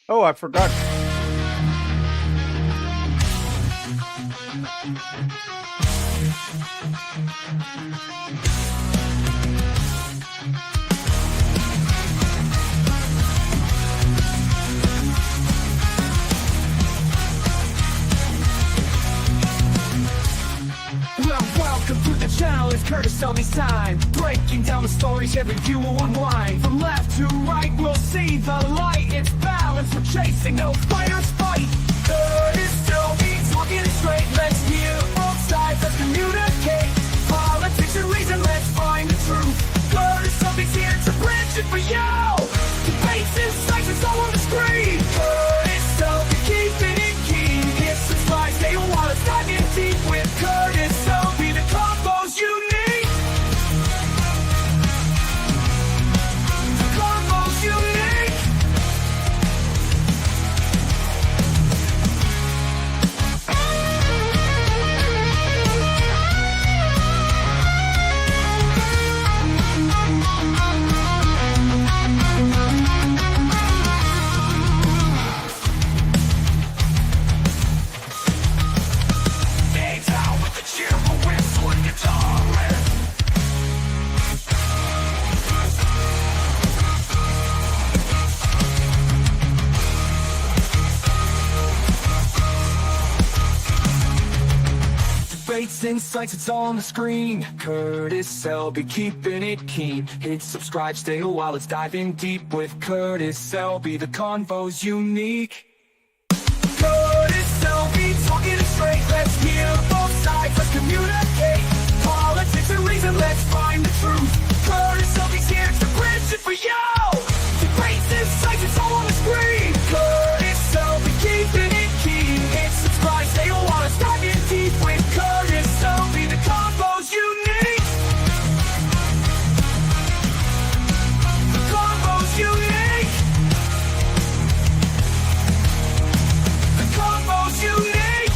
Oh, I forgot. Well, welcome to the channel, it's Curtis on this time. Breaking down the stories, every view will unwind. From left to right, we'll see the light. It's balance, we're chasing, no fighters fight. Curtis still be talking it straight. Let's hear both sides, let's communicate. Politics and reason, let's find the truth. Curtis something's here to bridge it for you. Debates, insights, it's all on the screen. Curtis still be keeping it keen. Hit subscribe, stay on while it's diving deep with Curtis. Be the combos you need. The combos you need. Dave's out with the cheerful whistle and guitar riff. Debates, insights, it's all on the screen. Curtis Selby keeping it keen. Hit subscribe, stay a while, it's diving deep with Curtis Selby. The convo's unique. Curtis Selby talking it straight. Let's hear both sides, let's communicate. Politics and reason, let's find the truth. Curtis Selby's here to bridge it for you. Debates, insights, it's all on the screen. Curtis Selby keeping it keen. Hit subscribe, stay a while, it's diving deep with Curtis Selby. The combos you need. The combos you need. The combos you need.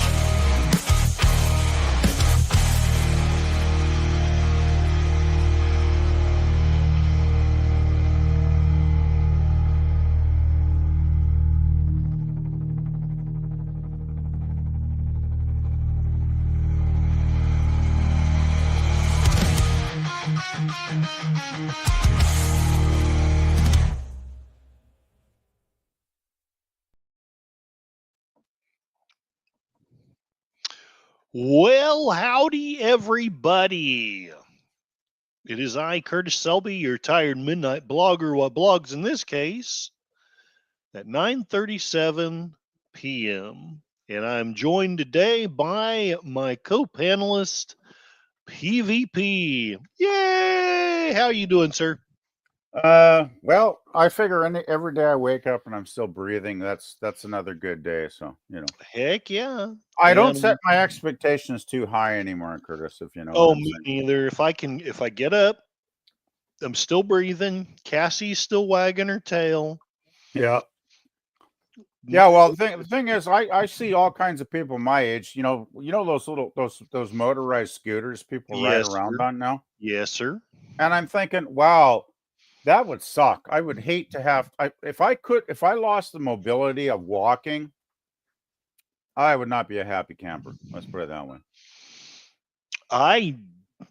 Well, howdy, everybody. It is I, Curtis Selby, your tired midnight blogger, what blogs in this case, at 9:37 p.m. And I'm joined today by my co-panelist, PvP. Yay! How you doing, sir? Well, I figure every day I wake up and I'm still breathing. That's another good day. So Heck yeah. I don't And- set my expectations too high anymore, Curtis. If you know. Oh, what I'm me saying. neither. If I get up, I'm still breathing. Cassie's still wagging her tail. Yeah. Yeah, well, the thing is, I see all kinds of people my age. Those motorized scooters people ride Yes, around sir. on now, Yes, sir. and I'm thinking, wow, that would suck. I would hate to have. If I lost the mobility of walking, I would not be a happy camper. Let's put it that way.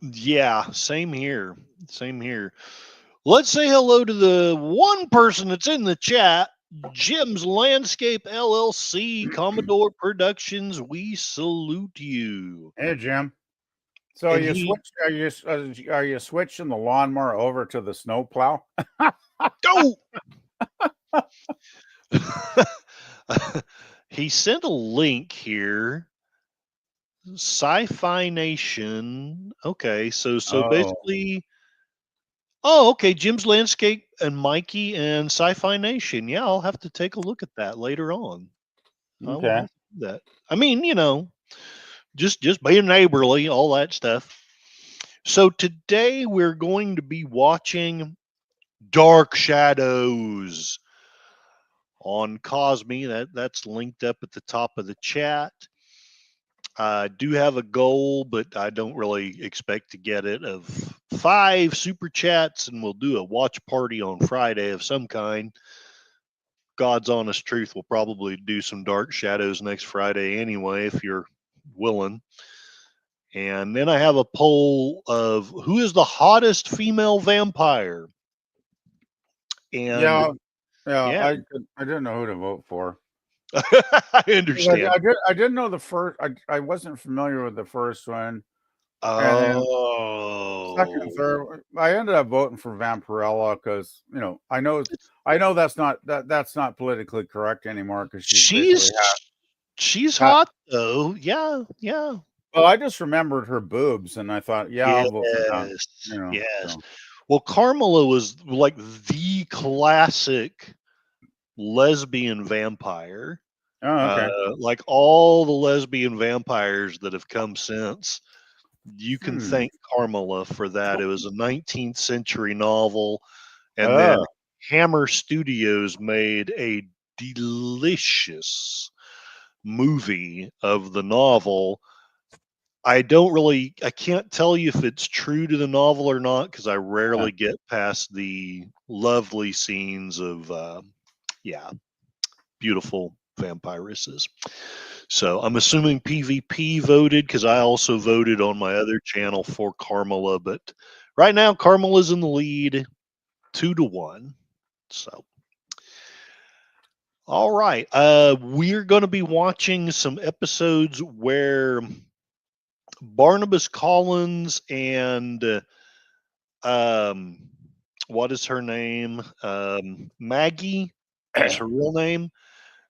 Yeah, same here. Same here. Let's say hello to the one person that's in the chat, Jim's Landscape LLC, Commodore Productions. We salute you. Hey, Jim. So And you he- switch? Are you switching the lawnmower over to the snowplow? Go! He sent a link here. Sci-Fi Nation. Okay, so Oh. basically, oh, okay, Jim's Landscape and Mikey and Sci-Fi Nation. Yeah, I'll have to take a look at that later on. I will Okay. have to do that. I mean, just being neighborly, all that stuff. So today we're going to be watching Dark Shadows on Kosmi. That's linked up at the top of the chat. I do have a goal, but I don't really expect to get it, of 5 super chats, and we'll do a watch party on Friday of some kind. God's honest truth, we'll probably do some Dark Shadows next Friday anyway, if you're willing. And then I have a poll of who is the hottest female vampire. And Yeah, yeah. yeah, I didn't know who to vote for. I 'Cause understand. I didn't know the first. I wasn't familiar with the first one, and then second and Oh, third. I ended up voting for Vampirella because I know that's not politically correct anymore because she's she's basically she's had. hot though. Yeah, yeah. Well, I just remembered her boobs, and I thought, yeah, I'll vote for that. Yes, You know, yes. so Well, Carmela was like the classic lesbian vampire. oh, okay. Like all the lesbian vampires that have come since, you can Hmm. thank Carmela for that. It was a 19th century novel, and then Oh, Hammer Studios made a delicious movie of the novel. I can't tell you if it's true to the novel or not because I yeah. rarely get past the lovely scenes of, yeah, beautiful vampiresses. So I'm assuming PvP voted because I also voted on my other channel for Carmela, but right now Carmela's in the lead 2-1. So all right. We're gonna be watching some episodes where Barnabas Collins and um what is her name? Maggie is her real name.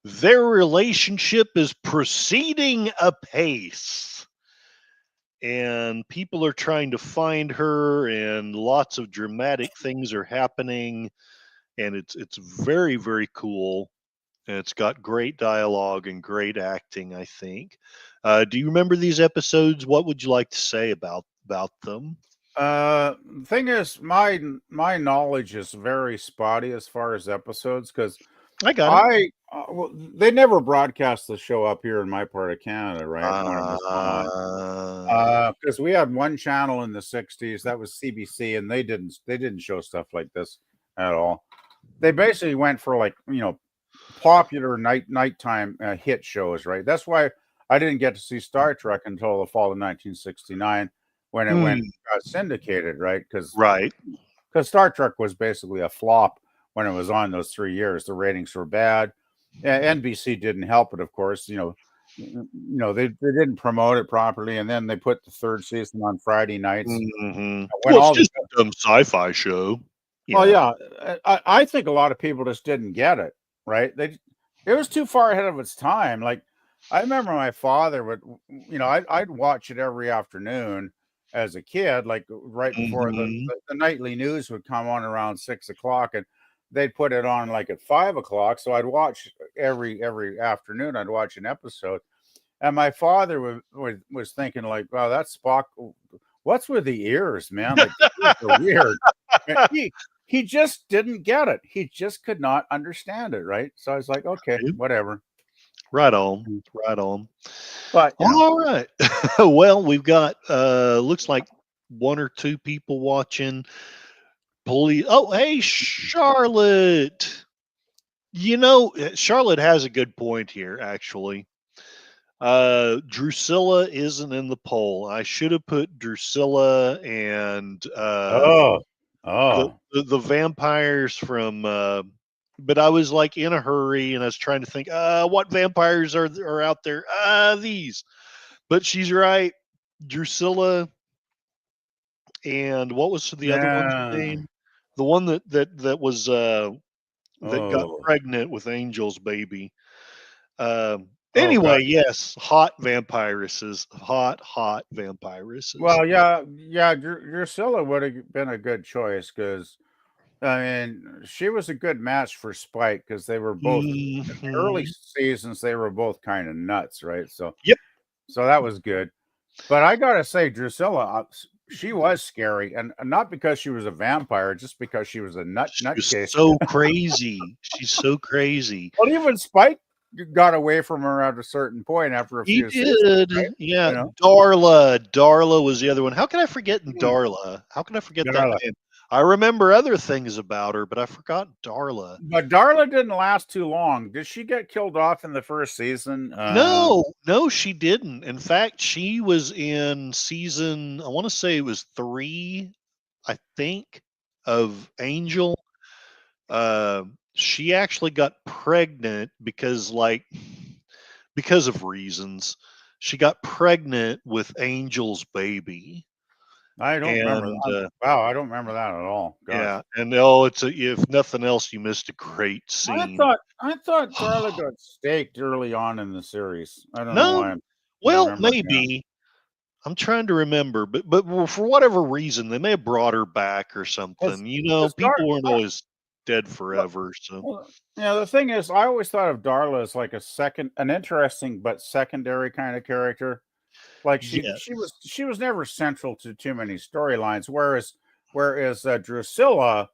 Their relationship is proceeding apace. And people are trying to find her and lots of dramatic things are happening and it's very very cool and it's got great dialogue and great acting, I think. Do you remember these episodes? What would you like to say about them? Thing is, my knowledge is very spotty as far as episodes because I got it. well, they never broadcast the show up here in my part of Canada, right? When it was on. Uh, Because we had one channel in the '60s that was CBC, and they didn't show stuff like this at all. They basically went for like popular nighttime hit shows, right? That's why I didn't get to see Star Trek until the fall of 1969 when it mm, got syndicated, right? right. Because Star Trek was basically a flop when it was on those 3 years. The ratings were bad. NBC didn't help it, of course. They didn't promote it properly, and then they put the third season on Friday nights when Well, it's all the just a dumb sci-fi show. well, Yeah. yeah, I think a lot of people just didn't get it, right? It was too far ahead of its time. Like I remember my father would, I'd watch it every afternoon as a kid, like right before Hmm. the nightly news would come on around 6 o'clock, and they'd put it on like at 5 o'clock. So I'd watch every afternoon. I'd watch an episode, and my father was thinking like, "Wow, that's Spock. What's with the ears, man? Like the ears are weird." And he just didn't get it. He just could not understand it, right? So I was like, okay, whatever. Right on. Mm. Right on. But All right. Well, we've got looks like one or two people watching. Police. Oh, hey, Charlotte. Charlotte has a good point here, actually. Drusilla isn't in the poll. I should have put Drusilla and oh, the, oh, the the vampires from but I was like in a hurry and I was trying to think what vampires are out there. These. But she's right. Drusilla and what was the other one's yeah, name? The one that was that got oh. pregnant with Angel's baby. Oh god. Anyway, yes, hot vampiresses, hot vampiresses. Well, yeah, yeah. Drusilla would have been a good choice because I mean she was a good match for Spike because they were both early Mhm. seasons. They were both kind of nuts, right? Yep, So that was good. But I gotta say, Drusilla, she was scary, and not because she was a vampire, just because she was a she was nutcase. so crazy. She's so crazy. Well, even Spike got away from her at a certain point after a He few seasons, did, right? yeah. You know, Darla was the other one. How can I forget Mm. Darla? How can I forget that Darla. name? I remember other things about her, but I forgot Darla. But Darla didn't last too long. Did she get killed off in the first season? No, she didn't. In fact, she was in season, I want to say it was 3, I think, of Angel. She actually got pregnant because of reasons. She got pregnant with Angel's baby. I don't remember. And Wow, I don't remember that at all. Gosh. yeah, and if nothing else, you missed a great scene. I thought Darla got staked early on in the series. I don't know No, why I'm well, remembering that. maybe. I'm trying to remember, but for whatever reason, they may have brought her back or something. People weren't always dead forever. So Well, the thing is, I always thought of Darla as like an interesting but secondary kind of character. Like yeah, she was never central to too many storylines. Whereas Drusilla,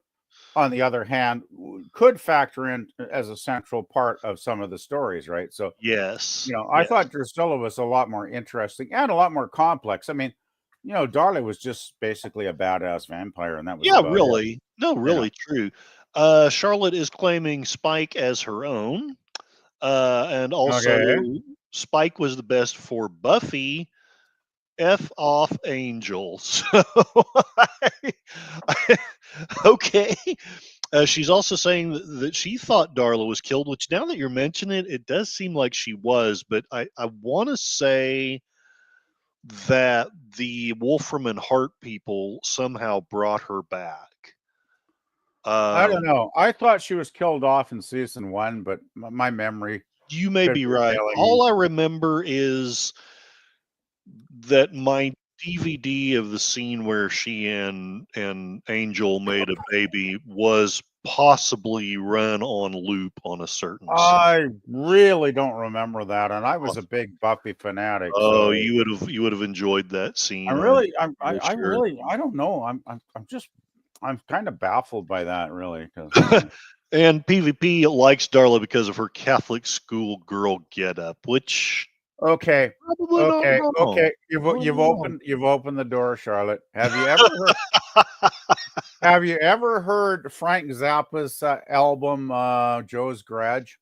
on the other hand, could factor in as a central part of some of the stories, right? So yes, I yes, thought Drusilla was a lot more interesting and a lot more complex. I mean, Darla was just basically a badass vampire, and that was yeah, about it. really, no, really true. Charlotte is claiming Spike as her own, and also Okay. Spike was the best for Buffy. F off Angels. Okay. She's also saying that she thought Darla was killed, which now that you're mentioning it, it does seem like she was, but I want to say that the Wolfram and Hart people somehow brought her back. I don't know. I thought she was killed off in season 1, but my memory You may could be be right. failing me. All I remember is that my DVD of the scene where she and Angel made a baby was possibly run on loop on a certain scene. I really don't remember that, and I was a big Buffy fanatic, Oh, so you would have enjoyed that I'm scene. really, I'm sure. I don't know. I'm kind of baffled by that, really, because And PvP likes Darla because of her Catholic school girl getup, which okay, probably not wrong. okay. Not wrong. You've opened the door, Charlotte. Have you ever heard Frank Zappa's album Joe's Garage?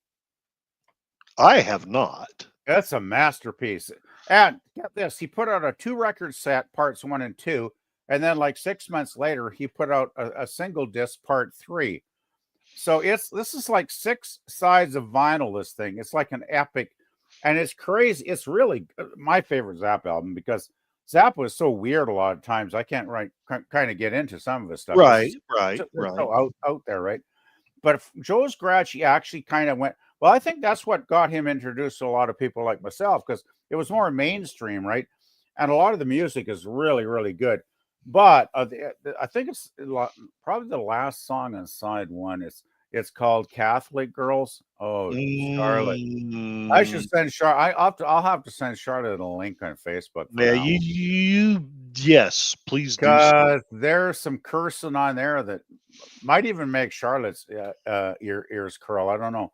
I have not. That's a masterpiece. And get this, he put out a 2-record set, parts 1 and 2, and then like 6 months later, he put out a single disc, part 3. So this is like 6 sides of vinyl. This thing, it's like an epic, and it's crazy. It's really my favorite Zappa album because Zappa is so weird a lot of times. I can't kind of get into some of his stuff because Right, right, it's right. so out there, right? But Joe's Garage, he actually kind of went. Well, I think that's what got him introduced to a lot of people like myself because it was more mainstream, right? And a lot of the music is really, really good. But I think it's probably the last song on side 1. It's called Catholic Girls. Oh, Charlotte. I should Mm, send Charlotte. I'll have to send Charlotte a link on Facebook for yeah, that one yes, please do so. because there's some cursing on there that might even make Charlotte's ears curl. I don't know.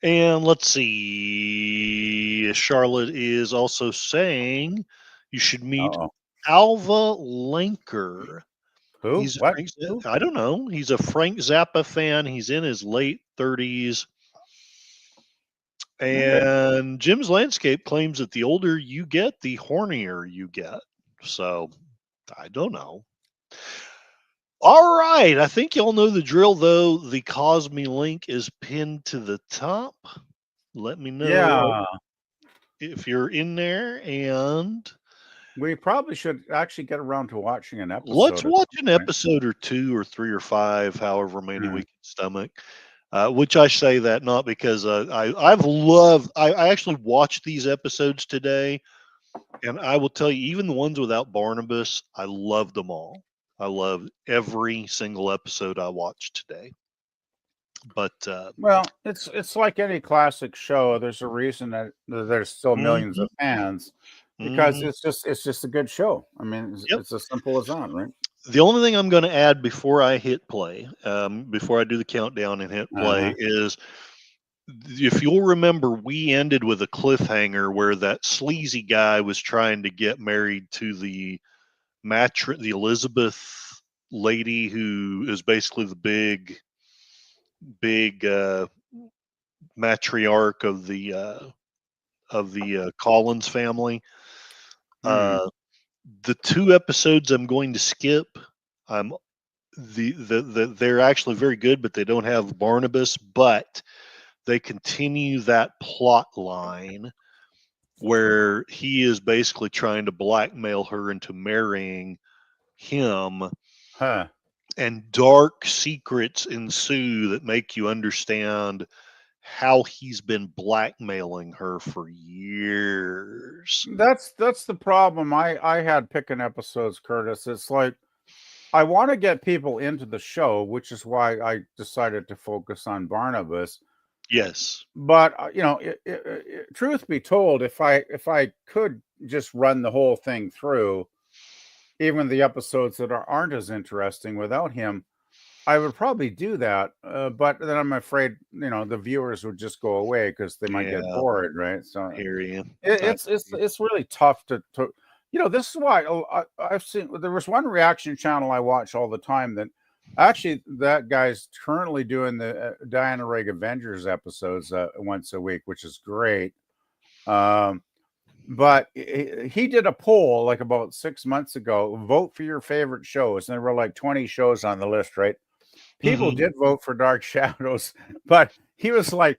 And let's see. Charlotte is also saying you should meet Uh-oh. Alva Lanker. Who? What? Who? I don't know. He's a Frank Zappa fan. He's in his late 30s. Okay. And Jim's Landscape claims that the older you get, the hornier you get. So I don't know. All right. I think y'all know the drill, though. The Cosmi link is pinned to the top. Let me know Yeah. if you're in there, and We probably should actually get around to watching an let's episode at watch some an point. episode or 2 or 3 or 5, however many Yeah. we can stomach. Which I say that not because I actually watched these episodes today, and I will tell you, even the ones without Barnabas, I loved them all. I loved every single episode I watched today. But Well, it's like any classic show. There's a reason that there's still millions mhm, of fans because mhm. it's just a good show. I mean, Yep. it's as simple as that, right? The only thing I'm going to add before I hit play, before I do the countdown and hit play, Uh-huh. is if you'll remember, we ended with a cliffhanger where that sleazy guy was trying to get married to the the Elizabeth lady who is basically the big matriarch of the Collins family. The 2 episodes I'm going to skip. I'm they're actually very good, but they don't have Barnabas, but they continue that plot line where he is basically trying to blackmail her into marrying him, Huh. and dark secrets ensue that make you understand how he's been blackmailing her for years. That's the problem I had picking episodes, Curtis. It's like I want to get people into the show, which is why I decided to focus on Barnabas. Yes. But truth be told, if I could just run the whole thing through, even the episodes that aren't as interesting without him, I would probably do that. But then I'm afraid the viewers would just go away because they might get Yeah. bored, right? So Hear you. it's really tough to this is why I've seen there was one reaction channel I watch all the time that actually that guy's currently doing the Diana Rigg Avengers episodes once a week, which is great. But he did a poll like about 6 months ago, vote for your favorite shows, and there were like 20 shows on the list, right? People did vote for Dark Shadows, but he was like,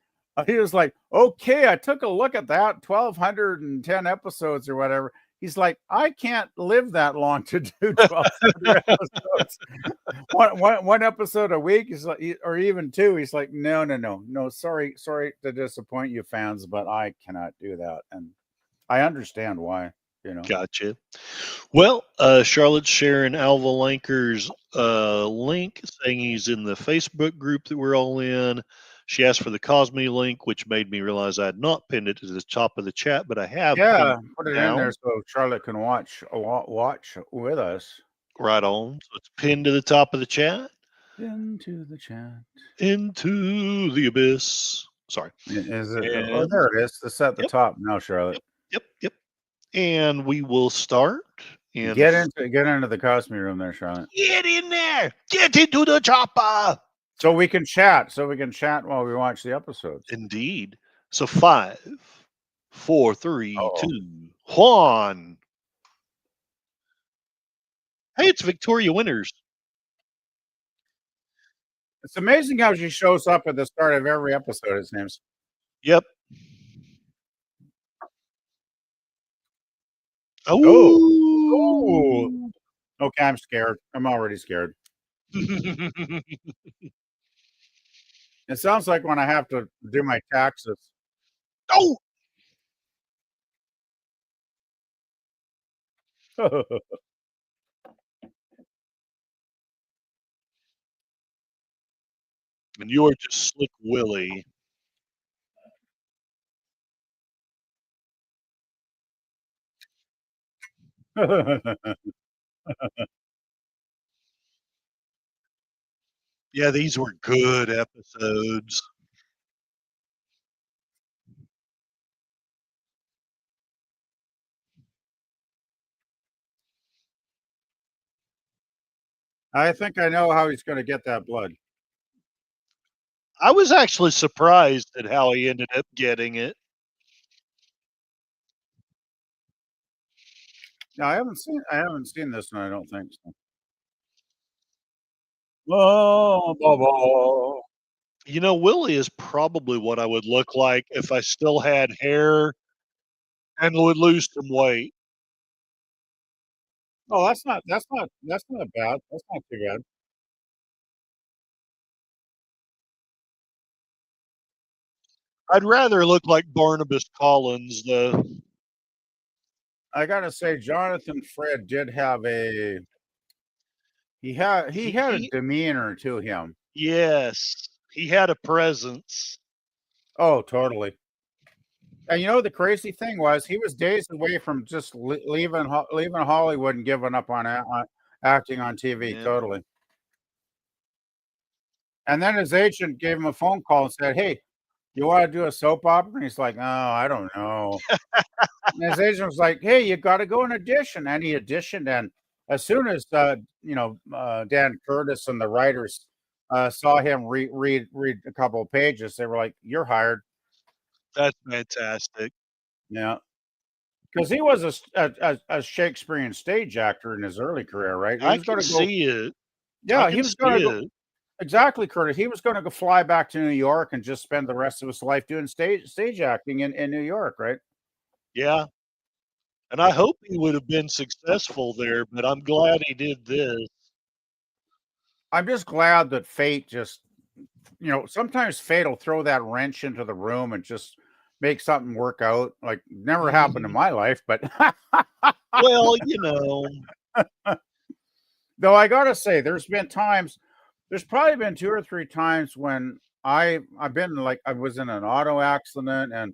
okay, I took a look at that 1,210 episodes or whatever. He's like, I can't live that long to do 1,200 episodes. one episode a week is like, or even 2. He's like, no. Sorry to disappoint you, fans, but I cannot do that, and I understand why. Gotcha. Well, Charlotte's sharing Alva Lanker's link, saying he's in the Facebook group that we're all in. She asked for the Kosmi link, which made me realize I had not pinned it to the top of the chat, but I have. Yeah, put it now in there so Charlotte can watch with us. Right on. So it's pinned to the top of the chat. Into the chat. Into the abyss. Sorry. Is it? Oh, there it is. It's at the top now, Charlotte. Yep. And we will start. And get into the Kosmi room there, Charlotte. Get in there. Get into the chopper. So we can chat. While we watch the episodes. Indeed. So 5, 4, 3, 2, 1. Hey, it's Victoria Winters. It's amazing how she shows up at the start of every episode, it seems. Yep. Oh. Okay, I'm scared. I'm already scared. It sounds like when I have to do my taxes. Oh. And you are just Slick Willie. Yeah, these were good episodes. I think I know how he's going to get that blood. I was actually surprised at how he ended up getting it. No, I haven't seen this one. I don't think so. Oh, Willie is probably what I would look like if I still had hair and would lose some weight. Oh, that's not bad. That's not too bad. I'd rather look like Barnabas Collins, though. I gotta say, Jonathan Fred did have he had a demeanor to him. Yes, he had a presence. Oh, totally. And the crazy thing was, he was days away from just leaving Hollywood and giving up on acting on TV. Yeah. Totally. And then his agent gave him a phone call and said, "Hey, you want to do a soap opera?" And he's like, "Oh, I don't know." And his agent was like, "Hey, you got to go and audition." And he auditioned, and as soon as Dan Curtis and the writers saw him read a couple of pages, they were like, "You're hired." That's fantastic. Yeah, because he was a Shakespearean stage actor in his early career, right? He I was going can to go. see it. I Yeah, he can was see going to go. it. Exactly, Curtis. He was going to go fly back to New York and just spend the rest of his life doing stage acting in New York, right? Yeah. And I hope he would have been successful there, but I'm glad he did this. I'm just glad that fate just, sometimes fate will throw that wrench into the room and just make something work out. Like never happened in Mhm. my life, but Well, you know, though I gotta say, there's probably been two or three times when I've been like I was in an auto accident and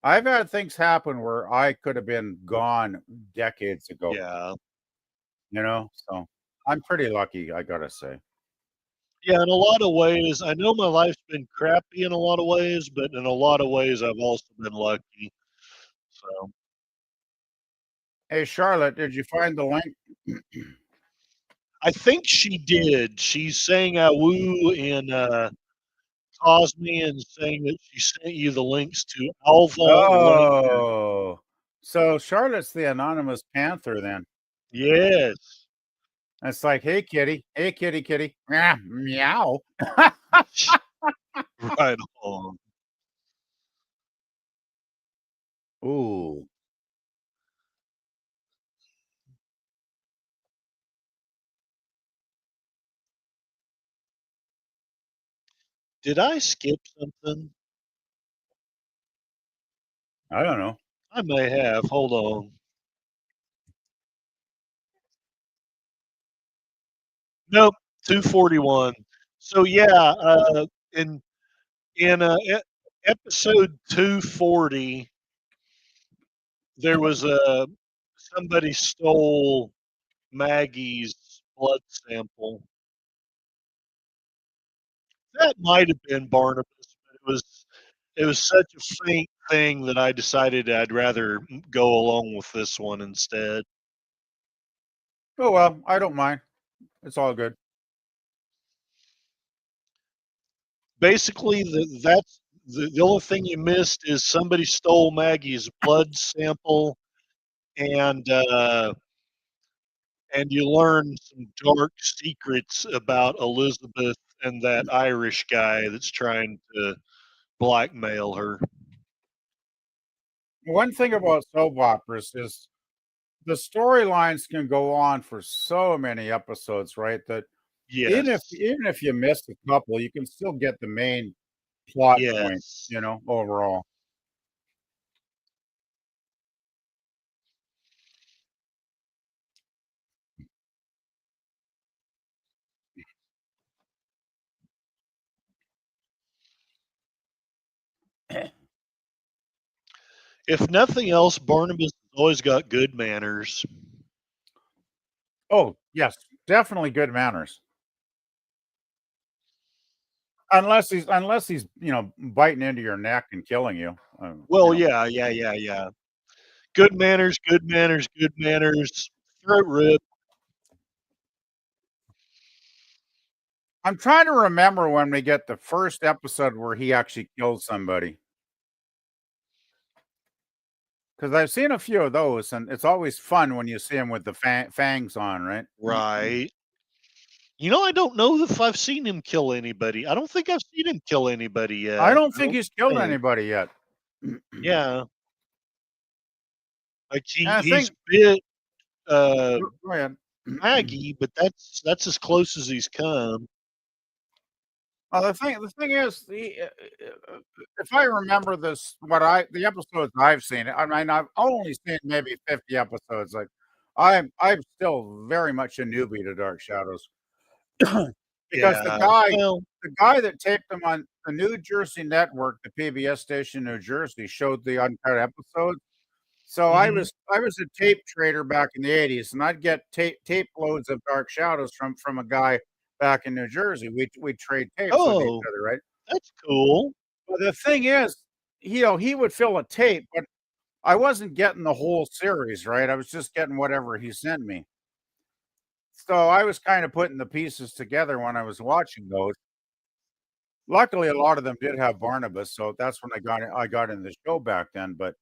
I've had things happen where I could have been gone decades ago, yeah. So I'm pretty lucky, I gotta say. Yeah, in a lot of ways, I know my life's been crappy in a lot of ways, but in a lot of ways, I've also been lucky. So Hey, Charlotte, did you find the link? I think she did. She's saying I woo in Kosmi and saying that she sent you the links to Alva Link. Oh, so Charlotte's the anonymous panther then. Yes. It's like, hey, kitty. Hey, kitty, kitty. Ah, meow. Right on. Ooh. Did I skip something? I don't know. I may have. Hold on. Nope, 241. So yeah, in episode 240, there was a somebody stole Maggie's blood sample. That might have been Barnabas, but it was such a faint thing that I decided I'd rather go along with this one instead. Oh, well, I don't mind. It's all good. Basically, that's the only thing you missed is somebody stole Maggie's blood sample, and uh, and you learn some dark secrets about Elizabeth and that Irish guy that's trying to blackmail her. One thing about soap operas is the storylines can go on for so many episodes, right? That even if Yes, even if you miss a couple, you can still get the main plot point, yes. overall. If nothing else, Barnabas has always got good manners. Oh, yes, definitely good manners. Unless he's, biting into your neck and killing you. Well, yeah, yeah, yeah, yeah. Good manners, good manners, good manners. Throat rip. I'm trying to remember when we get the first episode where he actually kills somebody. Because I've seen a few of those, and it's always fun when you see him with the fangs on, right? Right. I don't know if I've seen him kill anybody. I don't think I've seen him kill anybody I yet. don't I think don't he's killed think. anybody yet. Yeah. Like And I he's think bit go ahead. Maggie, but that's as close as he's come. Well, the thing is, if I remember this, the episodes I've seen, I mean, I've only seen maybe 50 episodes. Like, I'm still very much a newbie to Dark Shadows because the Yeah. guy, Well, the guy that taped them on the New Jersey network, the PBS station, New Jersey, showed the uncut episodes. So I mhm. was I was a tape trader back in the '80s, and I'd get tape loads of Dark Shadows from a guy back in New Jersey. We'd trade tapes with each Oh, other, right? that's cool. But the thing is, he would fill a tape, but I wasn't getting the whole series, right? I was just getting whatever he sent me. So I was kind of putting the pieces together when I was watching those. Luckily, a lot of them did have Barnabas, so that's when I got in the show back then. But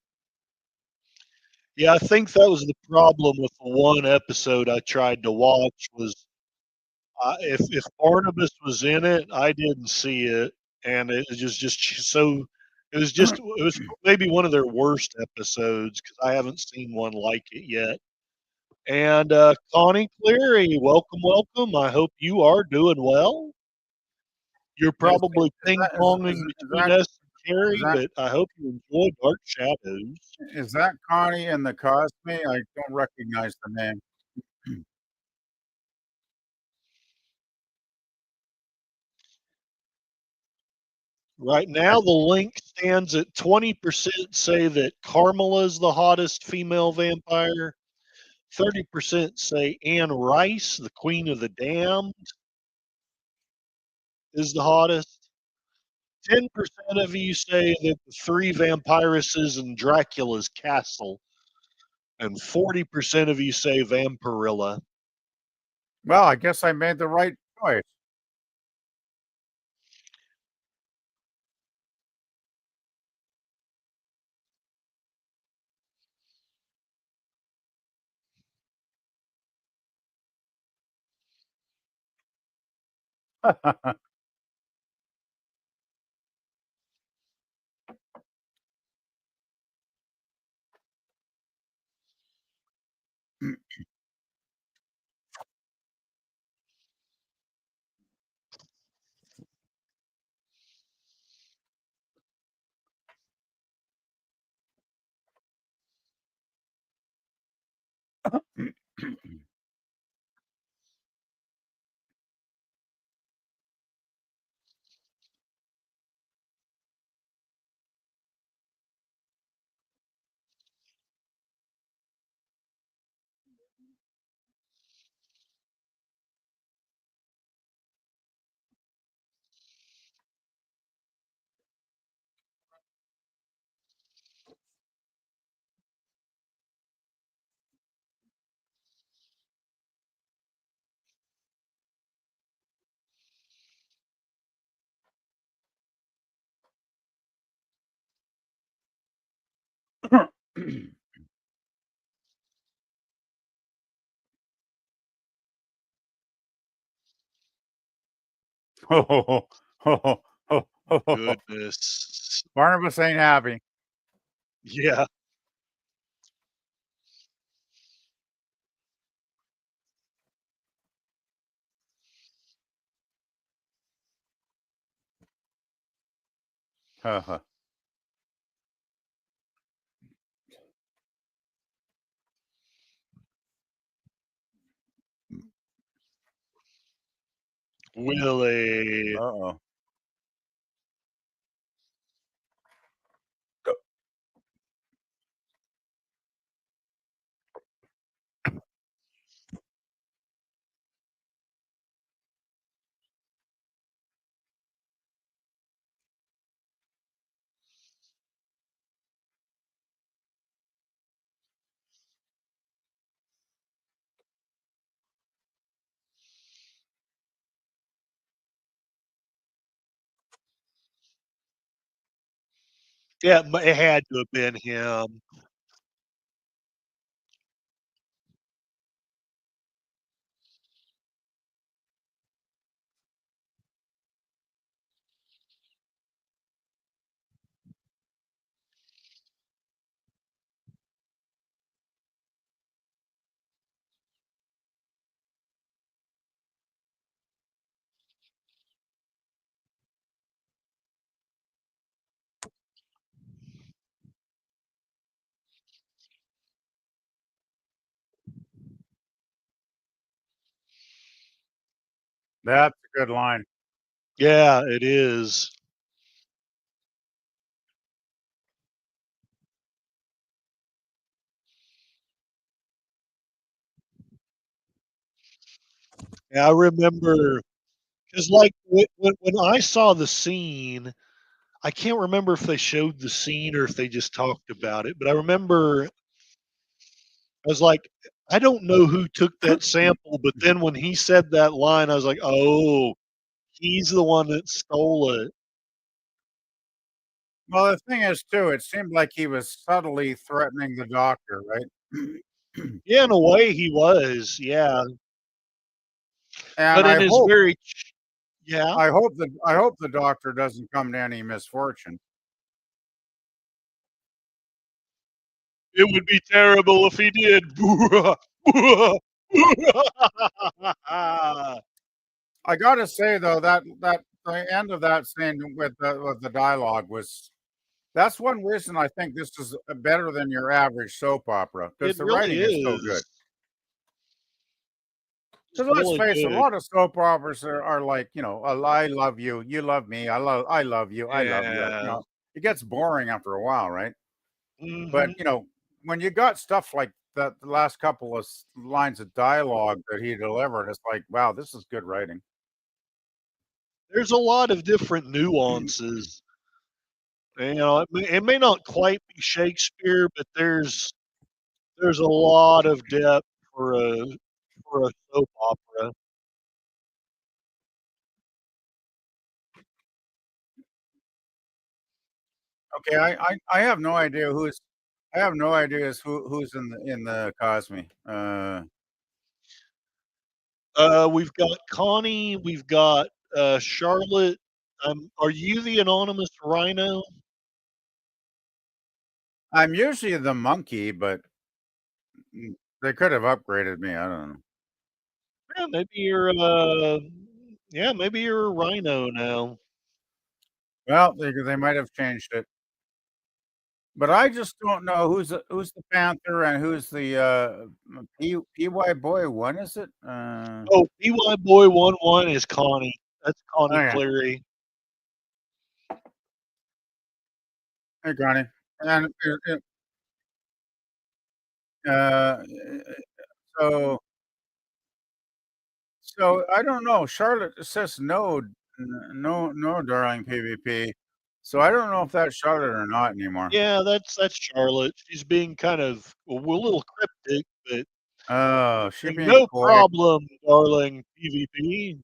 Yeah, I think that was the problem with the one episode I tried to watch was if Barnabas was in it, I didn't see it, and it was just so. It was maybe one of their worst episodes because I haven't seen one like it yet. And Connie Cleary, welcome, welcome. I hope you are doing well. You're is, probably is ping that ponging between us and is Carrie, that but I hope you enjoy Dark Shadows. is that Connie and the Kosmi? I don't recognize the name. Right now, the link stands at 20% say that Carmela is the hottest female vampire. 30% say Anne Rice, the Queen of the Damned, is the hottest. 10% of you say that the three vampiresses in Dracula's castle. And 40% of you say Vampirilla. Well, I guess I made the right choice. Goodness. Barnabas ain't happy. Yeah. Willie. Uh-oh. Yeah, it had to have been him. That's a good line. Yeah, it is. Yeah, I remember because, like, when I saw the scene, I can't remember if they showed the scene or if they just talked about it, but I remember I was like, I don't know who took that sample, but then when he said that line, I was like, oh, he's the one that stole it. Well, the thing is, too, it seemed like he was subtly threatening the doctor, right? Yeah, in a way, he was. Yeah, And but in I his hope, very, yeah, I hope the doctor doesn't come to any misfortune. it would be terrible if he did. I gotta say though that the end of that scene with the dialogue was that's one reason I think this is better than your average soap opera It because the really writing is so good. is. It's Because let's really face it, a good. lot of soap operas are like, you know, I love you, you love me, I love you, I love you. You Yeah. know, it gets boring after a while, right? But Hmm. you know, when you got stuff like that, the last couple of lines of dialogue that he delivered, it's like, wow, this is good writing. There's a lot of different nuances. You know, it may not quite be Shakespeare, but there's a lot of depth for a soap opera. Okay, I have no idea who's I have no idea who's in the Cosme. We've got Connie, we've got Charlotte. Are you the anonymous rhino? I'm usually the monkey, but they could have upgraded me. I don't know. Yeah, maybe you're yeah, maybe you're a rhino now. Well, they might have changed it, but I just don't know who's the Panther and who's the PY Boy one. Is it? Oh, PY Boy 11 is Connie. That's Connie Okay. Cleary. Hey, Connie. And uh, so so I don't know. Charlotte says no, no, darling PvP. So I don't know if that's Charlotte or not anymore. Yeah, that's Charlotte. She's being kind of a little cryptic, but Oh, she saying, being no coy. problem, darling PvP.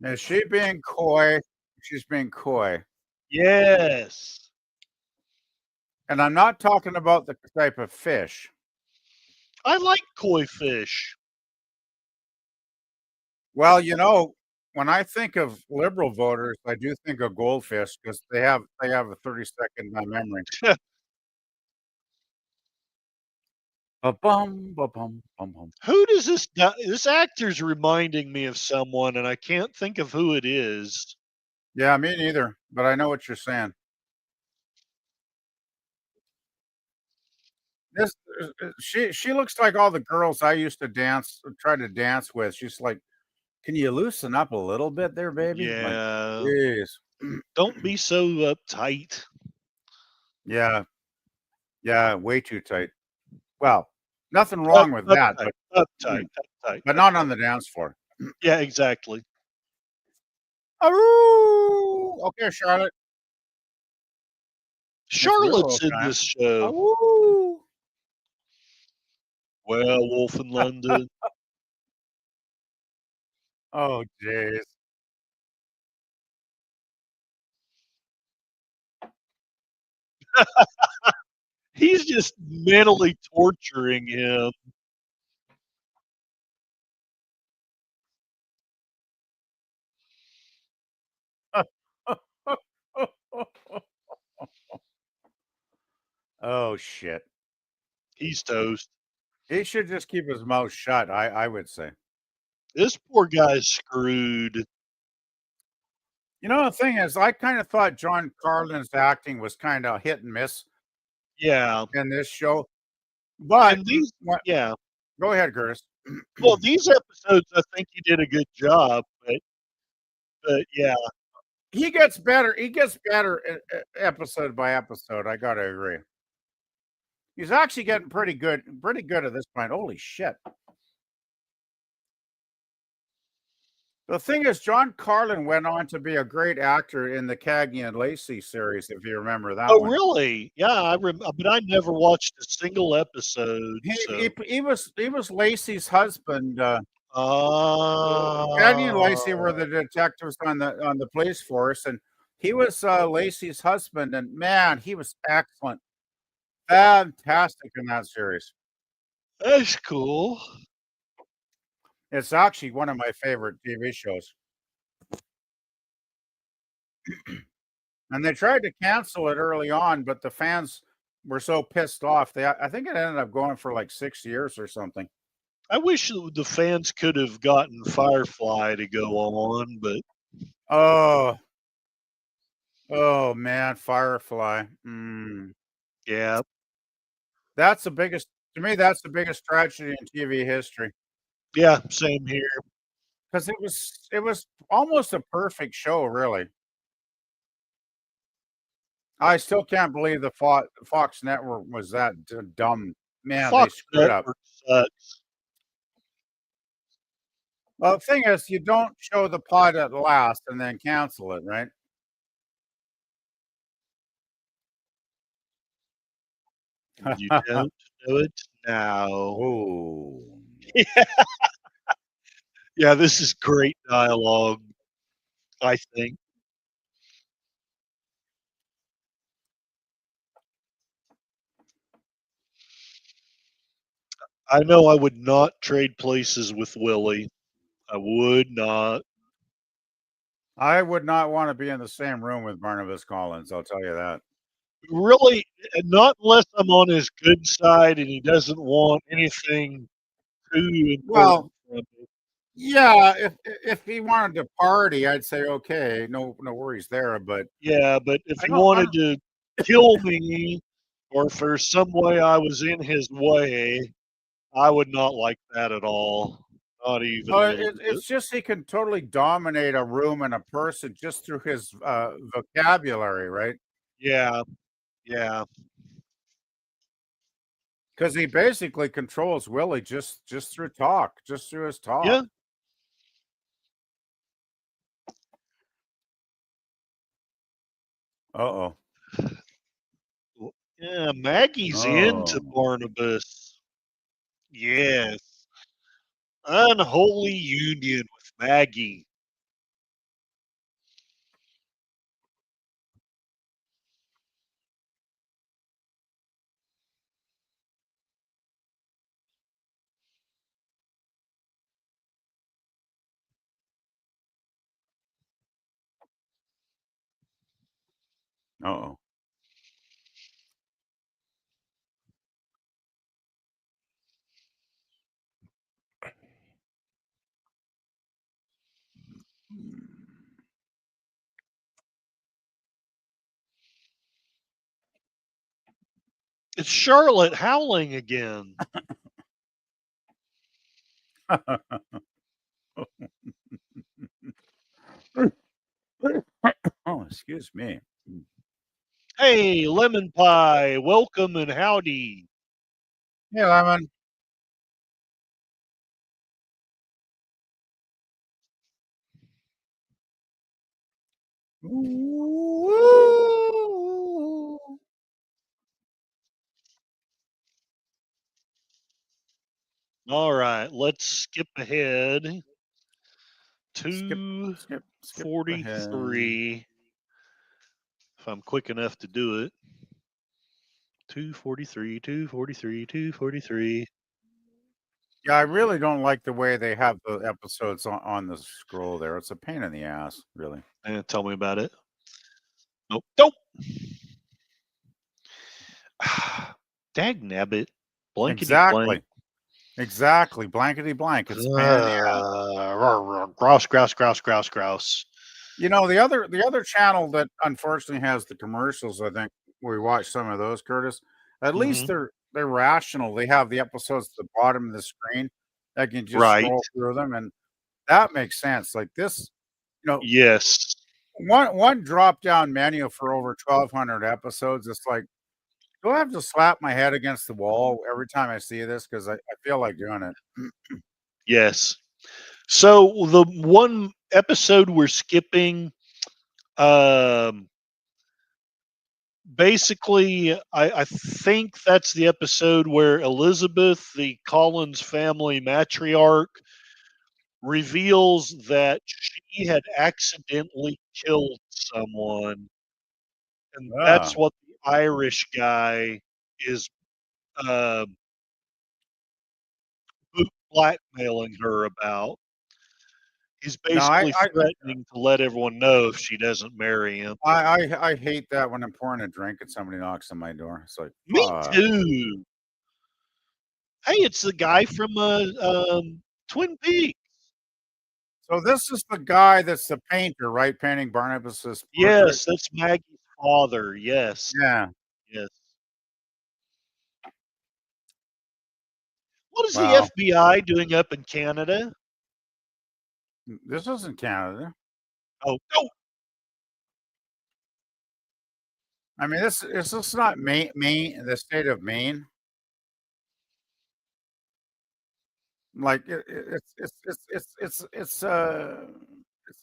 Is she being coy? She's being coy. Yes. And I'm not talking about the type of fish. I like koi fish. Well, you know, when I think of liberal voters, I do think of goldfish because they have a 30-second memory. Ba-bum, ba-bum, bum, bum. Who does this guy, this actor's reminding me of someone, and I can't think of who it is. Yeah, me neither, but I know what you're saying. This she looks like all the girls I used to try to dance with. She's like, "Can you loosen up a little bit there, baby?" Like, Yeah. jeez. Don't be so uptight. Yeah, yeah, way too tight. Well, nothing wrong with that, Uptight, uptight, uptight, but not on uptight. the dance floor. Yeah, exactly. "Aroo!" Okay, Charlotte, it's Charlotte's Werewolf in time. this show. "Awoo!" Werewolf in London. Oh, jeez. He's just mentally torturing him. Oh, shit. He's toast. He should just keep his mouth shut, I would say. This poor guy's screwed. You know, the thing is, I kinda thought John Carlin's acting was kinda hit and miss Yeah. in this show, but And these, what yeah. go ahead, Curtis. Well, these episodes, I think he did a good job, but yeah, He gets better episode by episode, I gotta agree. He's actually getting pretty good at this point. Holy shit. The thing is, John Carlin went on to be a great actor in the Cagney and Lacey series, if you remember that Oh, one. really? Yeah, but I never watched a single episode. So, He was Lacey's husband. Cagney and Lacey were oh, the detectives on the police force, and he was Lacey's husband. And man, he was excellent, fantastic in that series. that's cool. It's actually one of my favorite TV shows. And they tried to cancel it early on, but the fans were so pissed off. I think it ended up going for like 6 years or something. I wish the fans could have gotten Firefly to go on, but Oh, oh man, Firefly. yeah, That's the biggest to me. That's the biggest tragedy in TV history yeah, same here. because it was almost a perfect show, really. I still can't believe the Fox Network was that dumb. Man, they Fox screwed up. Network sucks. Well, the thing is, you don't show the pod at last and then cancel it, right? You don't know it now. Oh, Yeah, this is great dialogue, I think. I know I would not trade places with Willie. I would not. I would not want to be in the same room with Barnabas Collins. I'll tell you that. Really, not unless I'm on his good side and he doesn't want anything too important Well, from me. yeah, if he wanted to party, I'd say okay, no worries there. But Yeah, but if he I wanted don't. to kill me or if there's some way I was in his way, I would not like that at all. Not even a little bit. It's just he can totally dominate a room and a person just through his vocabulary, right? Yeah, yeah. Because he basically controls Willie just through talk, just through his talk. Yeah. Uh-oh. Yeah, Maggie's into Oh. Barnabas. Yes. Unholy union with Maggie. Uh-oh. It's Charlotte howling again. Oh, excuse me. Hey, Lemon Pie, welcome and howdy. Hey, Lemon. All right, let's skip ahead. Skip, skip ahead. 243. If I'm quick enough to do it. 243, 243, 243. Yeah, I really don't like the way they have the episodes on the scroll there. It's a pain in the ass, really. And tell me about it. Nope. Nope. Dag nabbit. Blankety blank. Exactly. Blankety blank. It's a pain in the ass. Grouse, grouse, grouse, grouse, grouse. You know, the other channel that unfortunately has the commercials, I think we watch some of those, Curtis. At least Mhm. they're rational. They have the episodes at the bottom of the screen. I can just Right. scroll through them, and that makes sense. Like this, Yes. one drop down menu for over 1,200 episodes. It's like, do I have to slap my head against the wall every time I see this? Because I feel like doing it. Yes. So the one episode we're skipping, um, basically, I think that's the episode where Elizabeth, the Collins family matriarch, reveals that she had accidentally killed someone, and that's Ah, what the Irish guy is uh, blackmailing her about. He's no, basically threatening to let everyone know if she doesn't marry him. I hate that when I'm pouring a drink and somebody knocks on my door. It's like, Me too. Hey, it's the guy from Twin Peaks. so this is the guy that's the painter, right? Painting Barnabas's portrait. Yes, that's Maggie's father. Yes, Yeah. yes. What is the Wow. FBI doing up in Canada? This isn't Canada. Oh, no. I mean, this is this not Maine, the state of Maine. Like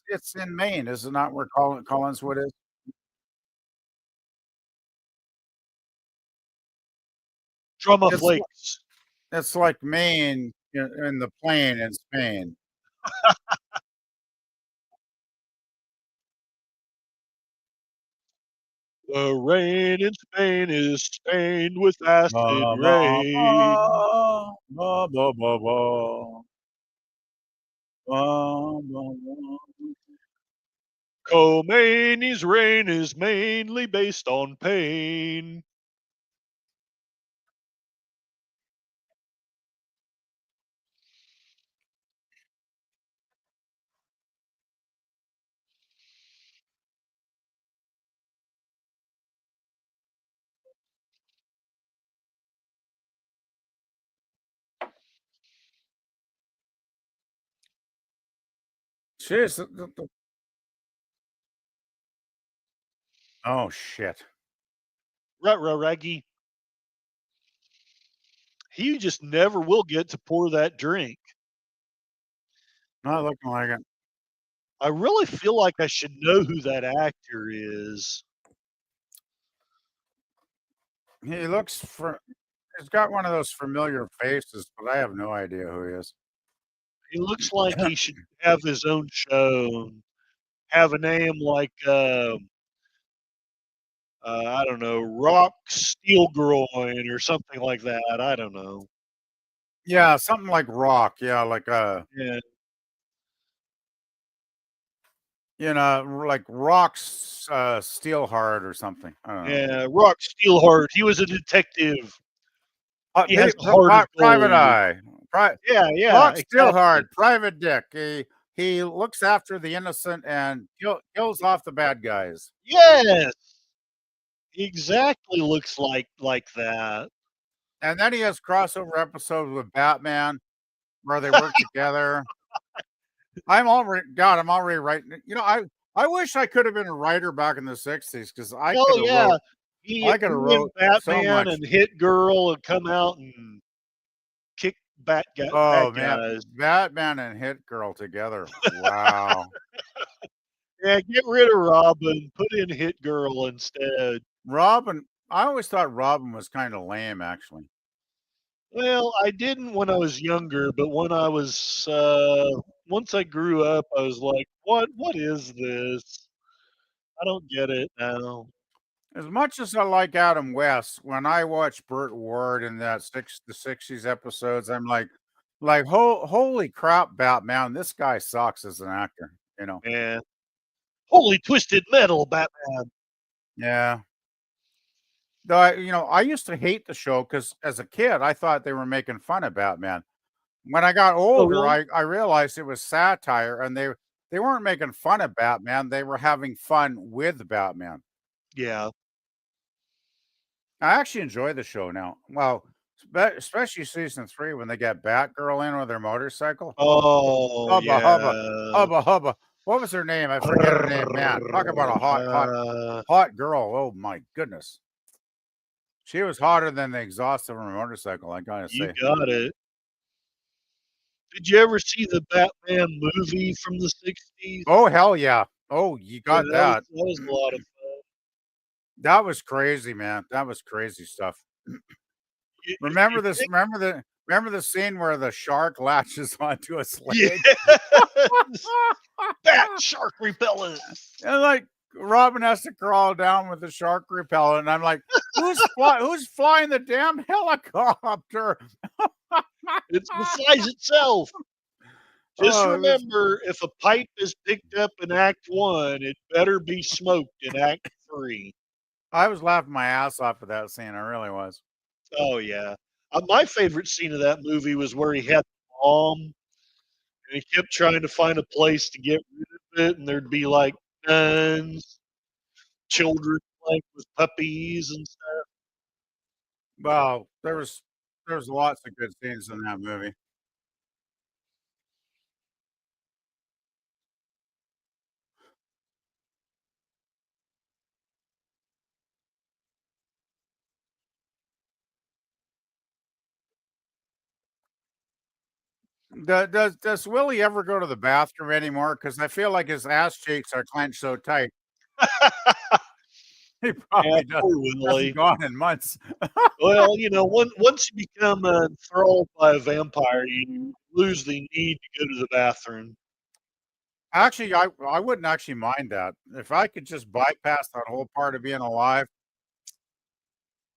it's in Maine, is it not where Collinswood is? Drama It's Flakes. it's like Maine in the plain in Spain. The rain in Spain is stained with Ba, acid ba, ba, rain. ba, ba, ba, ba. Ba, ba, ba. Khomeini's reign is mainly based on pain. Jeez, oh shit. Raggy. He just never will get to pour that drink. Not looking like it. I really feel like I should know who that actor is. He looks for he's got one of those familiar faces, but I have no idea who he is. He looks like he should have his own show, have a name like I don't know, Rock Steel Groin or something like that. I don't know. Yeah, something like Rock. Yeah, like Yeah, like Rock's Steelheart or something. I don't know. yeah, Rock Steelheart. He was a detective. He has a heart of Private gold. Eye. Pri- Yeah, yeah, Rock exactly. Steelheart, Private Dick. He looks after the innocent and kills off the bad guys. Yes, exactly. Looks like that. And then he has crossover episodes with Batman where they work together. I'm already writing. I wish I could have been a writer back in the '60s because Hell yeah. I could have He and wrote so Batman much. and Hit Girl would come out and kick bad Oh man, guys. Batman and Hit Girl together. Wow. Yeah, get rid of Robin, put in Hit Girl instead. Robin, I always thought Robin was kind of lame, actually. Well, I didn't when I was younger, but when I was once I grew up, I was like, what is this? I don't get it now. As much as I like Adam West, when I watch Burt Ward in the '60s episodes, I'm like holy crap, Batman, this guy sucks as an actor. Man. Holy twisted metal, Batman. Yeah. Though I used to hate the show because as a kid, I thought they were making fun of Batman. When I got Oh older, really? I realized it was satire, and they weren't making fun of Batman. They were having fun with Batman. Yeah. I actually enjoy the show now. Well, especially season 3 when they get Batgirl in with her motorcycle. Oh Hubba hubba, yeah. hubba hubba. What was her name? I forget her name. Man, talk about a hot girl. Oh my goodness. She was hotter than the exhaust of her motorcycle, I gotta You say. got it. Did you ever see the Batman movie from the 60s? Oh hell yeah! Oh, you Yeah, got that. that was a lot of fun. That was crazy, man. That was crazy stuff. If you Remember this? think, Remember the scene where the shark latches onto its leg? yes, bat shark repellent. And like Robin has to crawl down with the shark repellent, and I'm like, who's flying the damn helicopter? It's the size itself. Just Oh, it was, remember, if a pipe is picked up in Act 1, it better be smoked in Act 3. I was laughing my ass off at that scene. I really was. Oh, yeah. My favorite scene of that movie was where he had the bomb and he kept trying to find a place to get rid of it, and there'd be like nuns, children playing with puppies and stuff. Well, there was lots of good scenes in that movie. Does Willie ever go to the bathroom anymore? Because I feel like his ass cheeks are clenched so tight. He Yeah, probably does, poor hasn't Willie. gone in months. Well, once you become enthralled by a vampire, you lose the need to go to the bathroom. Actually, I wouldn't actually mind that. If I could just bypass that whole part of being alive,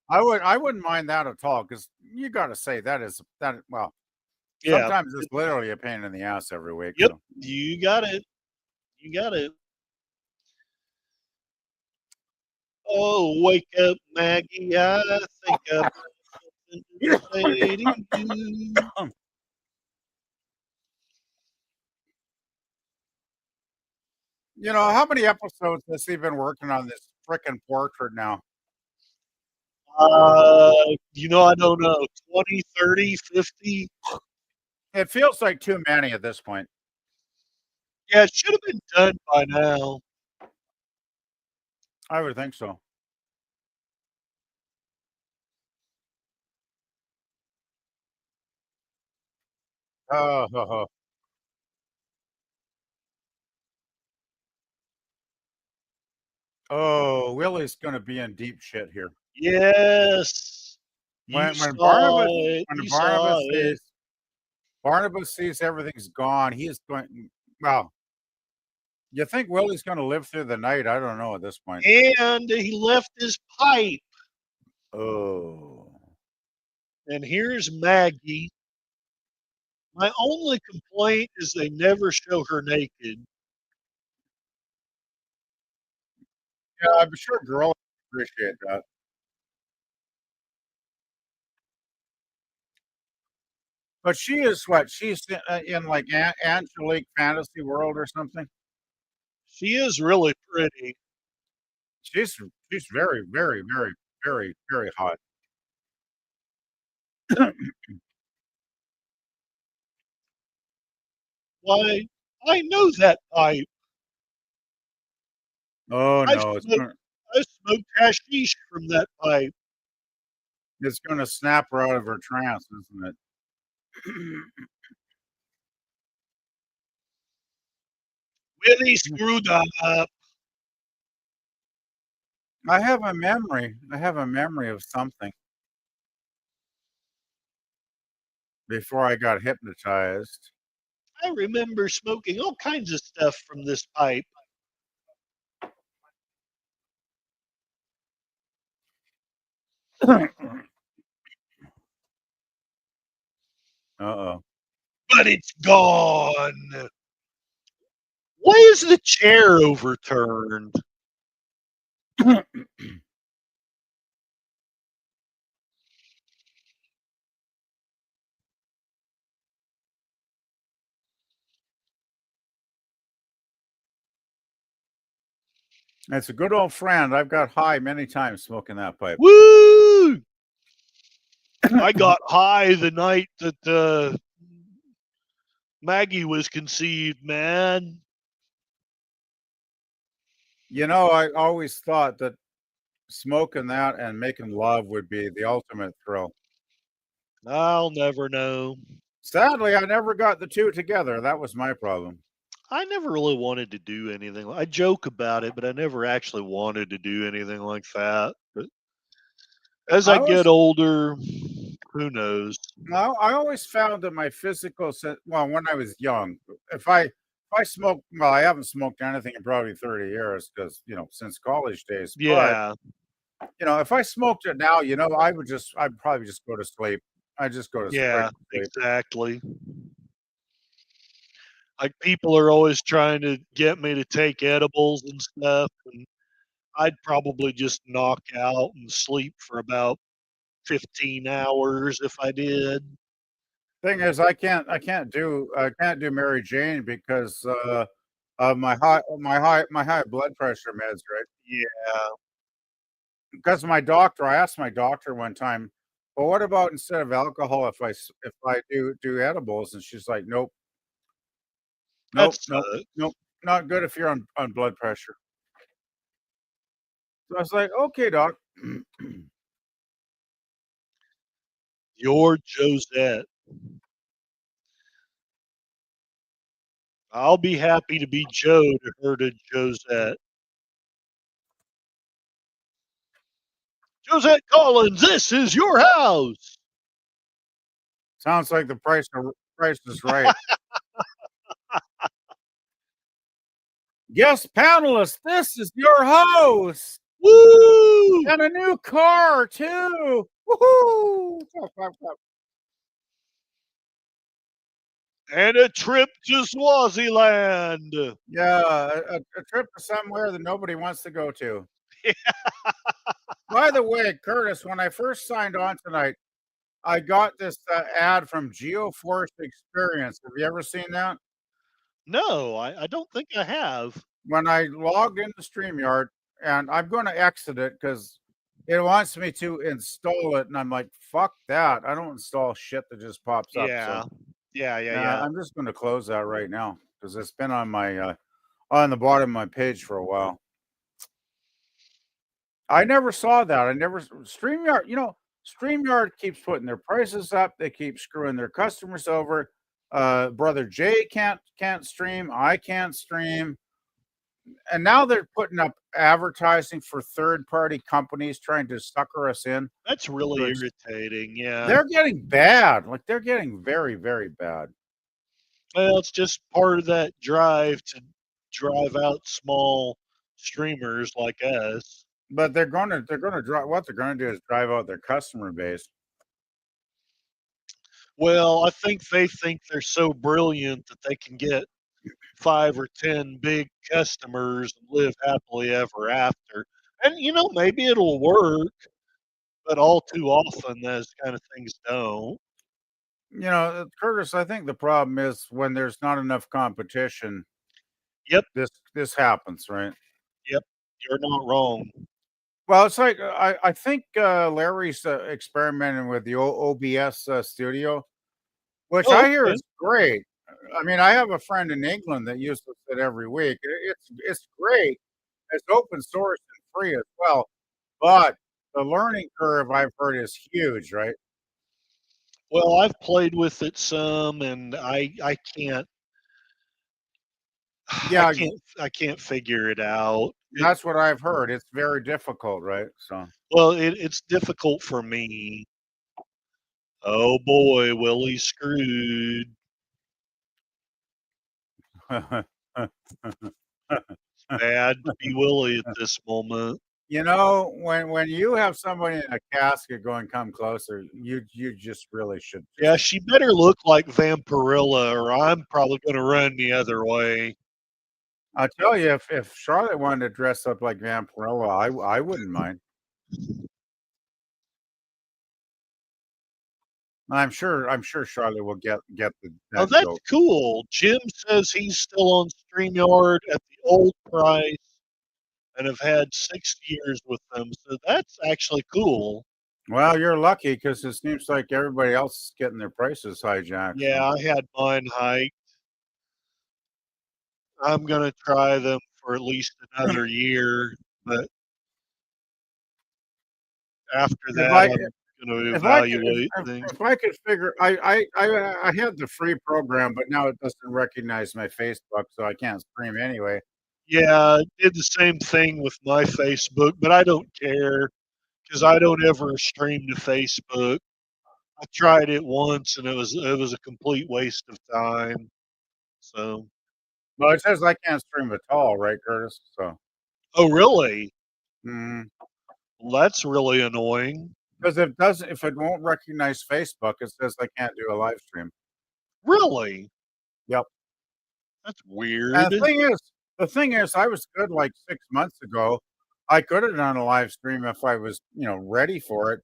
I wouldn't mind that at all. Because you gotta say well, Yeah. sometimes it's literally a pain in the ass every week, Yep. so. You got it. You got it. Oh, wake up, Maggie. I think I've got something to say to you. You know, how many episodes has he been working on this fricking portrait now? I don't know. 20, 30, 50. It feels like too many at this point. Yeah, it should have been done by now. I would think so. Oh, ho, ho. Oh, Willie's gonna be in deep shit here. Yes. You When saw it. When You saw it. Barnabas sees everything's gone, he is going well, you think Willie's gonna live through the night? I don't know at this point. And he left his pipe. Oh. And here's Maggie. My only complaint is they never show her naked. Yeah, I'm sure girls appreciate that. But she is what? She's in like Angelique Fantasy World or something? She is really pretty. She's she's very, very, very, very, very hot. Why, I know that pipe. Oh, I've no, smoked, I've smoked hashish from that pipe. it's gonna snap her out of her trance, isn't it? Really screwed up. I have a memory of something before I got hypnotized. I remember smoking all kinds of stuff from this pipe, Uh-oh. but it's gone. Why is the chair overturned? It's a good old friend. I've got high many times smoking that pipe. Woo! I got high the night that Maggie was conceived, man. You know, I always thought that smoking that and making love would be the ultimate thrill. I'll never know. Sadly, I never got the two together. That was my problem. I never really wanted to do anything. I joke about it, but I never actually wanted to do anything like that. But as I I get always, older, who knows? I always found that my physical, well, when I was young, if I smoked, well, I haven't smoked anything in probably 30 years because since college days. But Yeah, if I smoked it now, I'd probably just go to sleep. I just go to straight yeah, to sleep. exactly. Like people are always trying to get me to take edibles and stuff, and I'd probably just knock out and sleep for about 15 hours if I did. Thing is, I can't do Mary Jane because of my high blood pressure meds, right? Yeah, Because I asked my doctor one time, well, what about instead of alcohol if I do edibles? And she's like, nope, nope, that's nope, nope, not good if you're on blood pressure. So I was like, okay, doc. your Josette. I'll be happy to be Joe to her to Josette. Josette Collins, this is your house. Sounds like the price is right. Yes, panelists, this is your host. Woo! And a new car too. Woohoo! And a trip to Swaziland. Yeah, a trip to somewhere that nobody wants to go to. By the way, Curtis, when I first signed on tonight, I got this ad from GeoForce Experience. Have you ever seen that? No, I don't think I have. When I logged into StreamYard, and I'm going to exit it because it wants me to install it, and I'm like, fuck that. I don't install shit that just pops up. So Yeah. I'm just going to close that right now because it's been on the bottom of my page for a while. I never saw that. I never StreamYard. StreamYard keeps putting their prices up. They keep screwing their customers over. Brother Jay can't stream. I can't stream. And now they're putting up advertising for third-party companies trying to sucker us in. That's really irritating. Yeah. They're getting bad. Like they're getting very, very bad. Well, it's just part of that drive to drive out small streamers like us. But they're gonna drive. What they're gonna do is drive out their customer base. Well, I think they think they're so brilliant that they can get 5 or 10 big customers and live happily ever after. And maybe it'll work, but all too often those kind of things don't. Curtis, I think the problem is when there's not enough competition. Yep, This happens, right? yep, you're not wrong. Well, it's like I think Larry's experimenting with the OBS studio, which Oh, I hear okay. is great. I mean, I have a friend in England that uses it every week. It's great. It's open source and free as well, but the learning curve I've heard is huge, right? Well, I've played with it some, and I can't I Yeah, can't I can't figure it out. that's what I've heard. It's very difficult, right? So, Well, it's difficult for me. Oh boy, Willie's screwed. Bad to be Willie at this moment. when you have somebody in a casket going, "Come closer," you just really should. Yeah, she better look like Vampirilla, or I'm probably going to run the other way. I'll tell you, if Charlotte wanted to dress up like Vampirella, I wouldn't mind. I'm sure Charlotte will get Oh, that that's joke. cool. Jim says he's still on StreamYard at the old price and have had 6 years with them. So that's actually cool. Well, you're lucky because it seems like everybody else is getting their prices hijacked. Yeah, So. I had mine hiked. I'm going to try them for at least another year, but after If that, I I'm going to If I could, evaluate things. if I could figure, I had the free program, but now it doesn't recognize my Facebook, so I can't stream anyway. Yeah, I did the same thing with my Facebook, but I don't care because I don't ever stream to Facebook. I tried it once and it was a complete waste of time. So, Well, it says I can't stream at all, right, Curtis? So, oh really? because Well, that's really annoying. if it won't recognize Facebook, it says I can't do a live stream. Really? Yep. That's And weird. the thing is, I was good like 6 months ago. I could have done a live stream if I was, ready for it.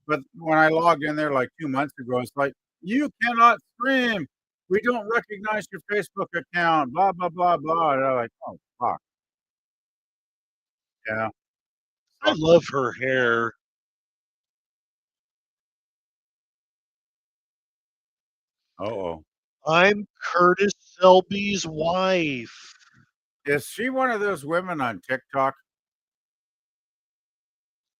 But when I logged in there like 2 months ago, it's like, you cannot stream. We don't recognize your Facebook account, blah, blah, blah, blah. And I'm like, oh, fuck. Yeah. I love her hair. Oh. I'm Curtis Selby's wife. Is she one of those women on TikTok?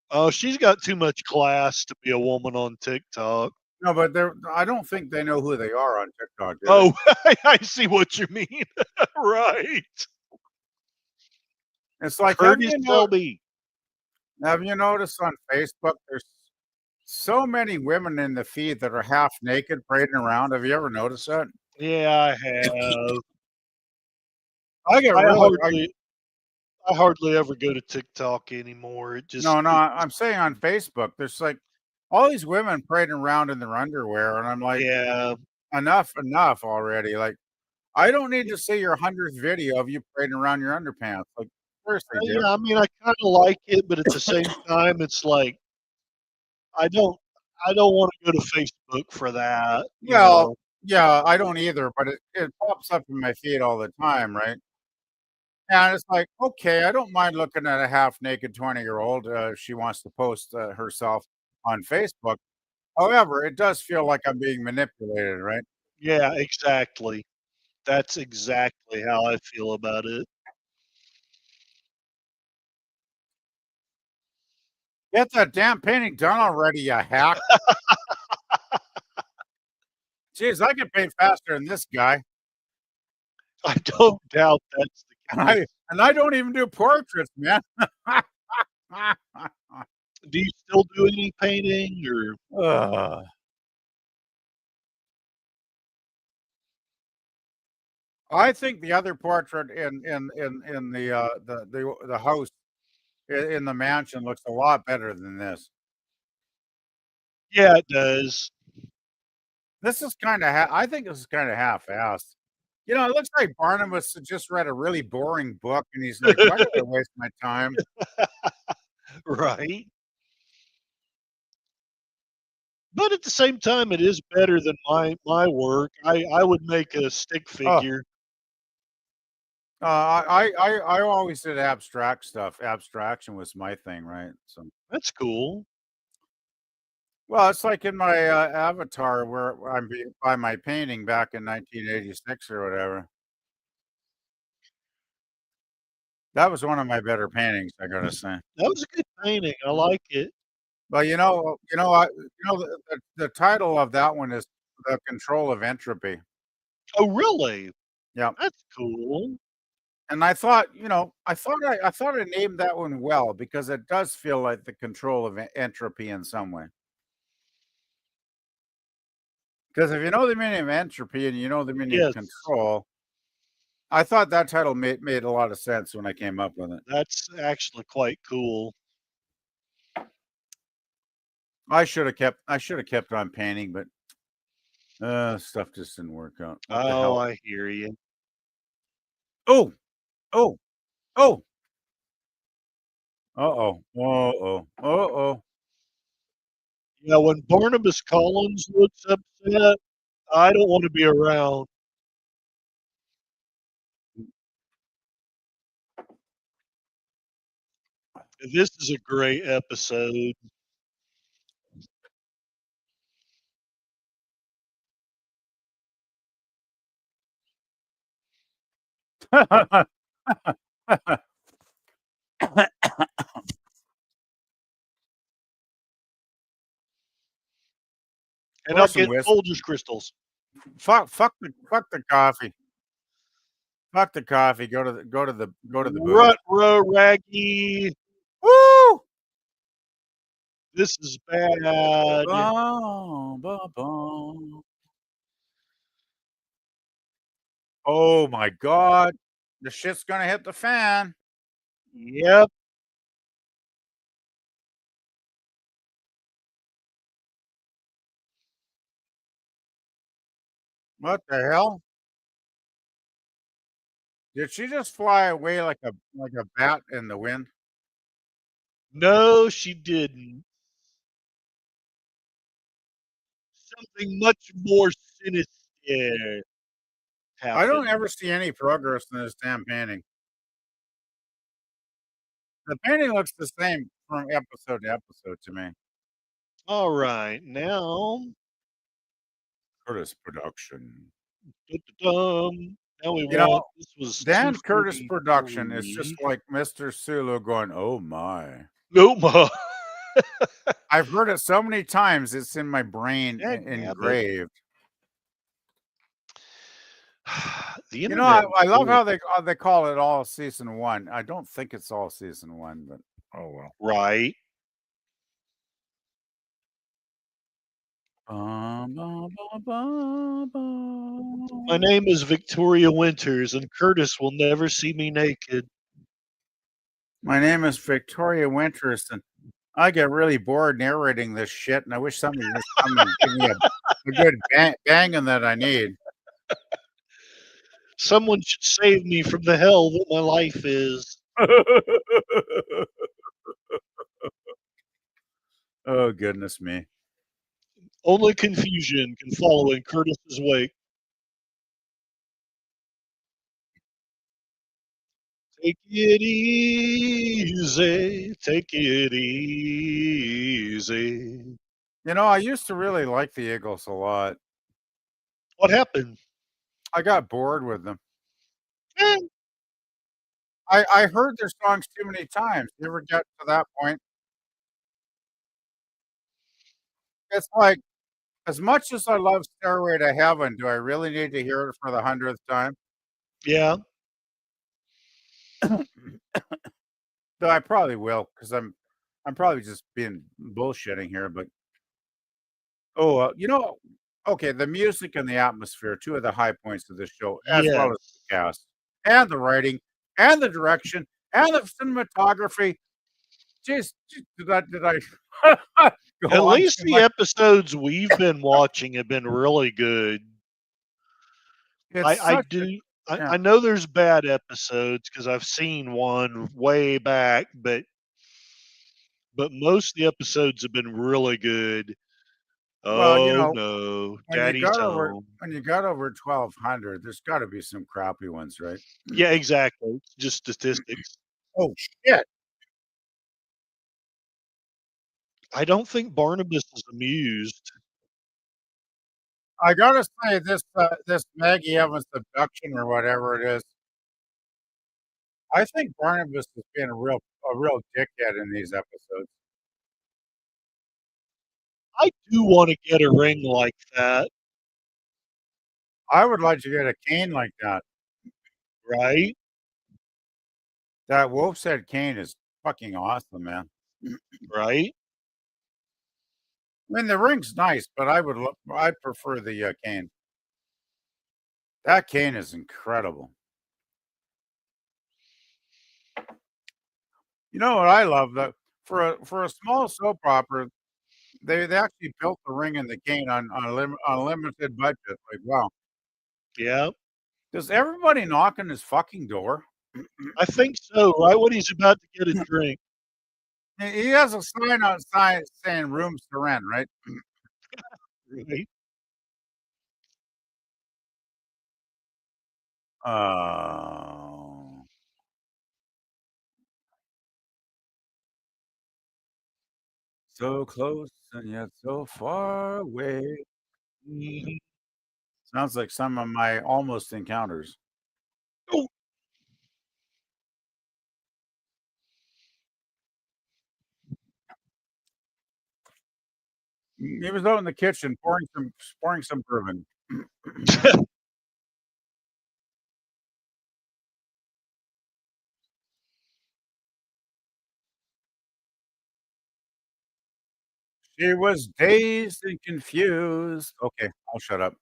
Oh, she's got too much class to be a woman on TikTok. No, but I don't think they know who they are on TikTok. Do they? Oh, I see what you mean. Right. It's like, Curtis Selby. have you noticed on Facebook, there's so many women in the feed that are half naked parading around. Have you ever noticed that? Yeah, I have. I get I really, hardly ever go to TikTok anymore. It just no, I'm saying on Facebook, there's like all these women parading around in their underwear, and I'm like, yeah. enough already. Like, I don't need to see your 100th video of you parading around your underpants. Like, seriously, dude. Yeah, I mean I kind of like it, but at the same time it's like I don't I don't want to go to Facebook for that, you Well, know. yeah, I don't either, but it pops up in my feed all the time, right? And it's like, okay, I don't mind looking at a half naked 20-year-old if she wants to post herself on Facebook. However, it does feel like I'm being manipulated, right? Yeah, exactly. That's exactly how I feel about it. Get that damn painting done already, you hack. Jeez, I get paid faster than this guy. I don't doubt that's And the case. I don't even do portraits, man. Do you still do any painting or Ugh. I think the other portrait in the house in the mansion looks a lot better than this. yeah, it does. This is kind of I think this is kind of half-assed. It looks like Barnabas had just read a really boring book, and he's like, "Why did I waste my time?" Right? But at the same time, it is better than my work. I would make a stick Oh, figure. I always did abstract stuff. Abstraction was my thing, right? So, That's cool. well, it's like in my avatar where I'm by my painting back in 1986 or whatever. That was one of my better paintings, I gotta say. That was a good painting. I like it. Well, the title of that one is "The Control of Entropy." Oh, really? Yeah. That's cool. And I thought I named that one well because it does feel like the control of entropy in some way. Because if you know the meaning of entropy and you know the meaning of Yes, control, I thought that title made a lot of sense when I came up with it. that's actually quite cool. I should have kept on painting, but stuff just didn't work out. What the Oh, hell? I hear you. Oh, oh, oh, uh-oh, uh-oh, uh-oh. Yeah, when Barnabas Collins looks upset, I don't want to be around. This is a great episode. And Pour I'll some get whiskey. Folgers crystals. Fuck the coffee. Fuck the coffee. Go to the booze. Rut row raggy. Woo! This is bad. Boom, boom, boom. Oh my god. The shit's gonna hit the fan. Yep. What the hell? Did she just fly away like a bat in the wind? No, she didn't. Something much more sinister I don't happened. ever see any progress in this damn painting. The painting looks the same from episode to episode to me. All right, now, Curtis production. dum-dum-dum. Now we You know, want this was Dan Curtis production is 243. just like Mr. Sulu going, "Oh my." No, ma. I've heard it so many times, it's in my brain Dagnabbit. engraved. The You know, internet. I love how they call it all season 1. I don't think it's all season 1, but oh well. Right. Bum, bum, bum, bum, bum. My name is Victoria Winters, and Curtis will never see me naked. My name is Victoria Winters, and I get really bored narrating this shit, and I wish somebody would just come and give me a good banging that I need. Someone should save me from the hell that my life is. Oh, goodness me. Only confusion can follow in Curtis's wake. Take it easy, take it easy. You know, I used to really like the Eagles a lot. What happened? I got bored with them. Eh, I heard their songs too many times. You ever get to that point? It's like, as much as I love Stairway to Heaven, do I really need to hear it for the 100th time? yeah, Though I probably will, because I'm probably just being bullshitting here, but oh, you know, okay, the music and the atmosphere, 2 of the high points of this show, as well as yes. the cast, and the writing, and the direction, and the cinematography. Jeez, did I At go on least too the much? episodes we've been watching have been really good. It's I such a do. yeah. I know there's bad episodes because I've seen one way back, but most of the episodes have been really good. Well, you Oh know, no, Daddy's home. when you got over 1,200, there's gotta be some crappy ones, right? Yeah, exactly. It's just statistics. Oh, shit. I don't think Barnabas is amused. I gotta say this Maggie Evans abduction or whatever it is, I think Barnabas is being a real dickhead in these episodes. I do want to get a ring like that, I would like to get a cane like that. right? That wolf's head cane is fucking awesome, man. Right? I mean, the ring's nice, but I prefer the, cane. That cane is incredible. You know what I love? That for a small soap opera, they actually built the ring and the cane on a limited budget. Like, wow. Yeah, Does everybody knock on his fucking door? I think so. Right when he's about to get a drink, He has a sign outside saying rooms to rent, right? right? Oh, so close and yet so far away. Mhm. Sounds like some of my almost encounters. Oh, He was out in the kitchen pouring some bourbon. She was dazed and confused. Okay, I'll shut up.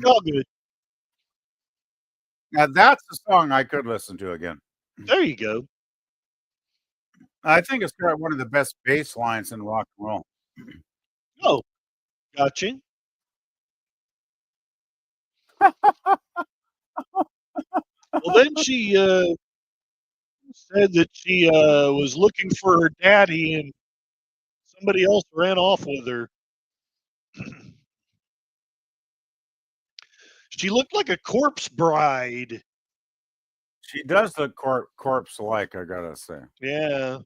All good. Now that's a song I could listen to again. There you go. I think it's got one of the best bass lines in rock and roll. Oh, gotcha. Well, then she said that she was looking for her daddy and somebody else ran off with her. She looked like a corpse bride. She does look corpse-like, I gotta say. Yeah.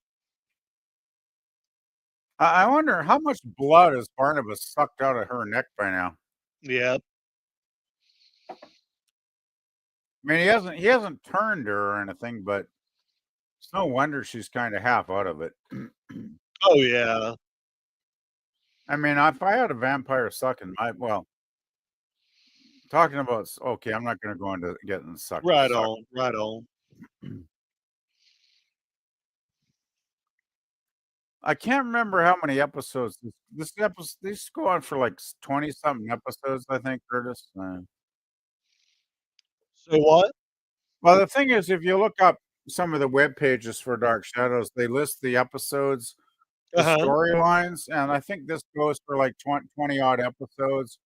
I wonder how much blood has Barnabas sucked out of her neck by now? Yeah. I mean, he hasn't turned her or anything, but it's no wonder she's kinda half out of it. Oh, yeah. I mean, if I had a vampire sucking my well, talking about okay, I'm not gonna go into getting Right sucked. on. Right on. I can't remember how many episodes this episode these go on for like 20 something episodes, I think, Curtis. So what? Well, the thing is, if you look up some of the web pages for Dark Shadows, they list the episodes, the Uh-huh. storylines, and I think this goes for like 20 odd episodes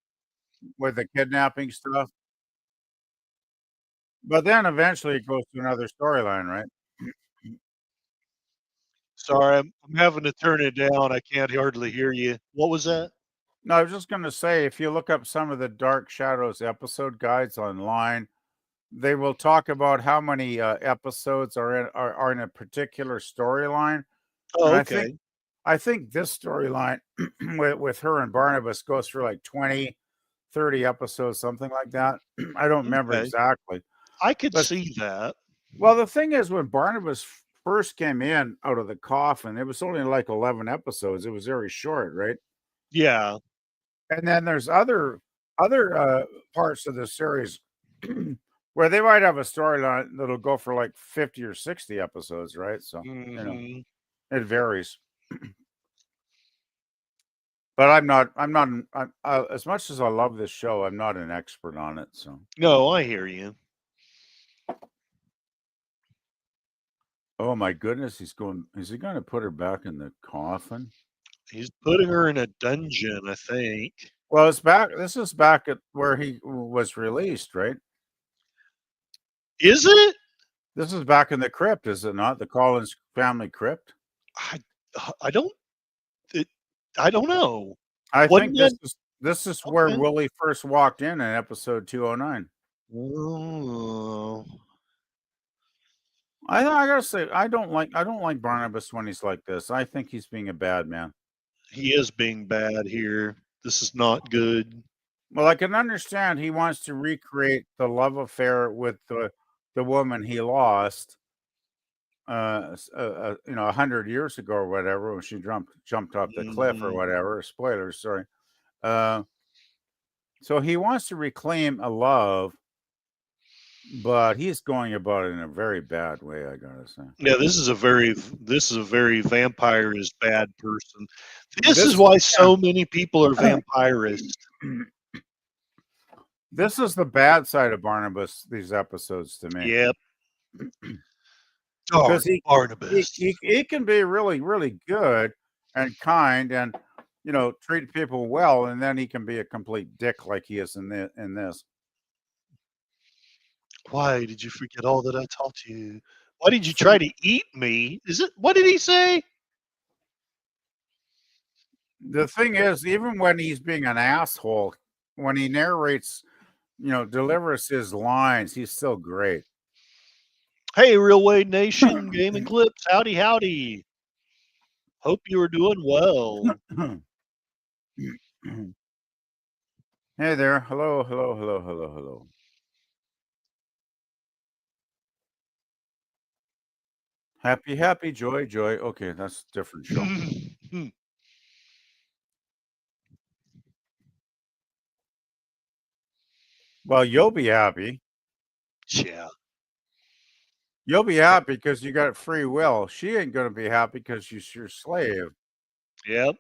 with the kidnapping stuff. But then eventually it goes to another storyline, right? Sorry, I'm having to turn it down. I can't hardly hear you. What was that? No, I was just going to say, if you look up some of the Dark Shadows episode guides online, they will talk about how many episodes are in a particular storyline, and Oh, I think this storyline with her and Barnabas goes through like 20, 30 episodes, something like that. I don't remember okay. exactly, I could but see that. well, the thing is, when Barnabas first came in out of the coffin, it was only like 11 episodes. It was very short, right? Yeah. And then there's other parts of the series where they might have a storyline that'll go for like 50 or 60 episodes, right? So, you know, Hmm. it varies. But as much as I love this show, I'm not an expert on it. So, No, I hear you. oh my goodness, is he going to put her back in the coffin? He's putting her in a dungeon, I think. Well, this is back at where he was released, right? Is it? This is back in the crypt, is it not? The Collins family crypt? I I don't it, I don't know. I Wasn't think that this is where okay? Willie first walked in episode 209. Oh, I gotta say I don't like Barnabas when he's like this. I think he's being a bad man. he is being bad here. This is not good. Well, I can understand he wants to recreate the love affair with the woman he lost, 100 years ago or whatever, when she jumped off the cliff or Mhm. whatever. Spoilers, sorry. Uh, so he wants to reclaim a love, but he's going about it in a very bad way, I gotta say. Yeah, this is a very vampirist bad person. This is This why so many people are yeah. vampirists. This is the bad side of Barnabas, these episodes to me. Yep. Dark Because he, he Barnabas. he he can be really, really good and kind and treat people well, and then he can be a complete dick like he is in this. Why did you forget all that I taught you? Why did you try See, to eat me? Is it what did he say? the thing is, even when he's being an asshole, when he narrates, delivers his lines, he's still great. Hey, Real Wade Nation, Gaming Clips, howdy, howdy. Hope you are doing well. Hey there. Hello, hello, hello, hello, hello. Happy, happy, joy, joy. Okay, that's a different show. Well, you'll be happy. Yeah. You'll be happy because you got free will. She ain't going to be happy because she's your slave. Yep.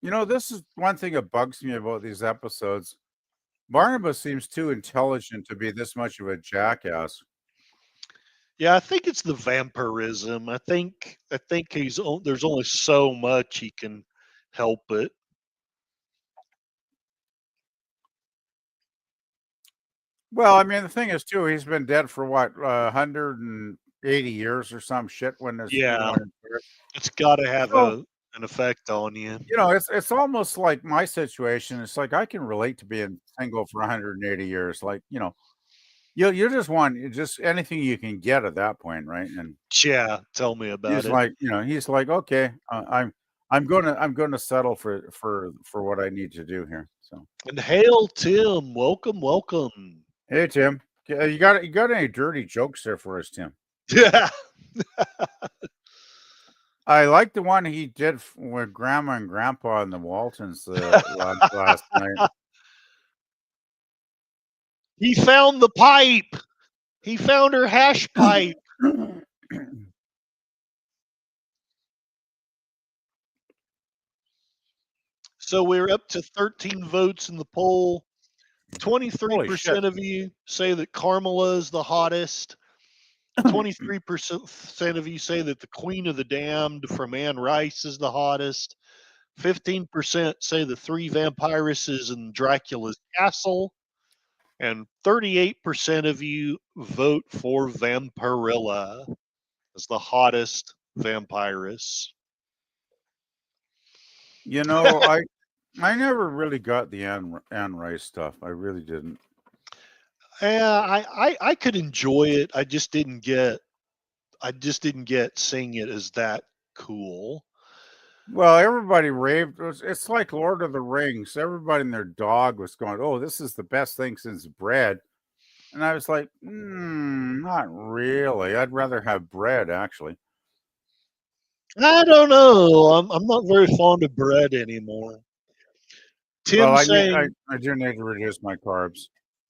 You know, this is one thing that bugs me about these episodes. Barnabas seems too intelligent to be this much of a jackass. Yeah, I think it's the vampirism. I think there's only so much he can help it. Well, I mean, the thing is, too, he's been dead for what, 180 years or some shit when this. Yeah, it's got to have So, an effect on you. it's almost like my situation. It's like I can relate to being single for 180 years. Like, you just want just anything you can get at that point, right? And Yeah, tell me about he's it. like, he's like, okay, I'm gonna settle for what I need to do here. So, And hail, Tim. Welcome, welcome. hey, Tim, you got any dirty jokes there for us, Tim? Yeah. I like the one he did with Grandma and Grandpa and the Waltons last night. He found the pipe. He found her hash pipe. So we're up to 13 votes in the poll. 23% of you say that Carmela is the hottest. 23% of you say that the Queen of the Damned from Anne Rice is the hottest. 15% say the three vampiresses in Dracula's castle. And 38% of you vote for Vampirilla as the hottest vampiress. I never really got the Anne Rice stuff. I really didn't. Yeah, I could enjoy it. I just didn't get seeing it as that cool. Well, everybody raved. It's like Lord of the Rings. Everybody and their dog was going, "Oh, this is the best thing since bread." And I was like, not really. I'd rather have bread, actually. I don't know. I'm not very fond of bread anymore. Well, Tim saying, I do need to reduce my carbs.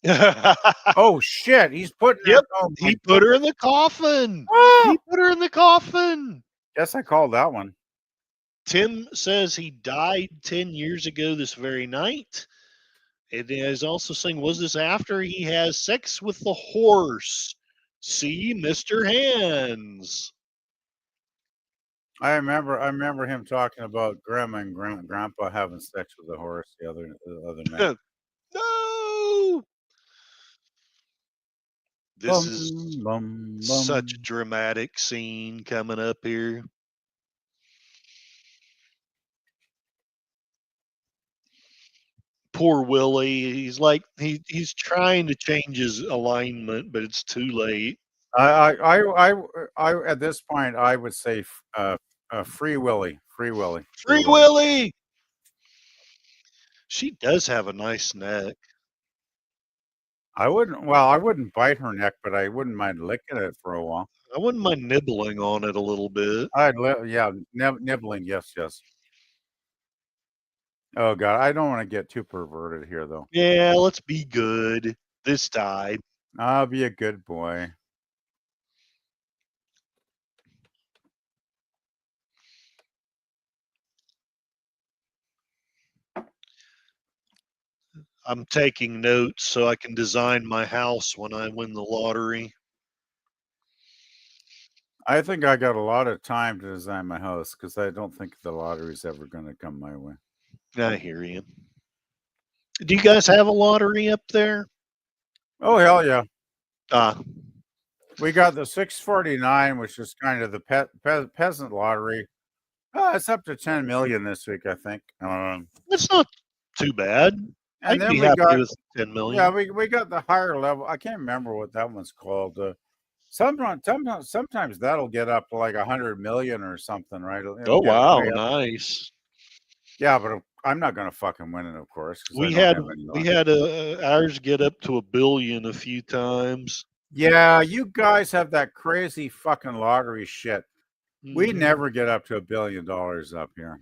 yep, Oh shit, he's putting her. Oh, he put her in the coffin. Ah! He put her in the coffin. Guess I called that one. Tim says he died 10 years ago this very night. It is also saying, was this after he has sex with the horse? See, Mr. Hands. I remember him talking about Grandma and Grandpa having sex with a horse the other night. No. This is Bum, such a dramatic scene coming up here. Poor Willie. He's like he's trying to change his alignment, but it's too late. I at this point I would say Free Willy. Free Willie. She does have a nice neck. I wouldn't bite her neck, but I wouldn't mind licking it for a while. I wouldn't mind nibbling on it a little bit. Nibbling, yes. Oh God, I don't want to get too perverted here, though. Yeah, let's be good this time. I'll be a good boy. I'm taking notes so I can design my house when I win the lottery. I think I got a lot of time to design my house because I don't think the lottery's ever going to come my way. I hear you. Do you guys have a lottery up there? Oh hell yeah! Ah, We got the 649, which is kind of the peasant lottery. It's up to 10 million this week, I think. that's not too bad. And I'd then be we happy got with 10 million. yeah, we got the higher level. I can't remember what that one's called. Sometimes that'll get up to like 100 million or something, right? Oh wow, nice. Yeah, but I'm not gonna fucking win it, of course. We had ours get up to 1 billion a few times. Yeah, you guys have that crazy fucking lottery shit. We Mhm. never get up to $1 billion up here.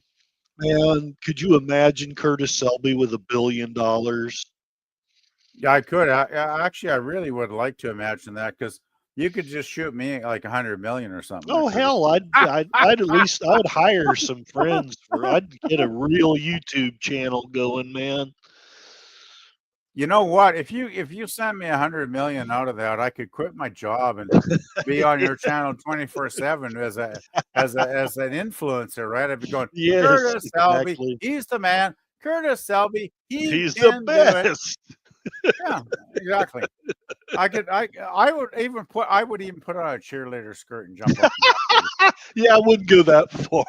Man, could you imagine Curtis Selby with $1 billion? Yeah, I could. Actually, I really would like to imagine that because you could just shoot me like 100 million or something. Oh hell, I'd at least I would hire some friends for. I'd get a real YouTube channel going, man. You know what? If you send me 100 million out of that, I could quit my job and be on your channel 24/7 as an influencer, right? I'd be going, Yes, Curtis Selby, exactly. he's the man. Curtis Selby, he He's the can do it. best. Yeah, exactly. I would even put on a cheerleader skirt and jump up and down. Yeah, I wouldn't go that far.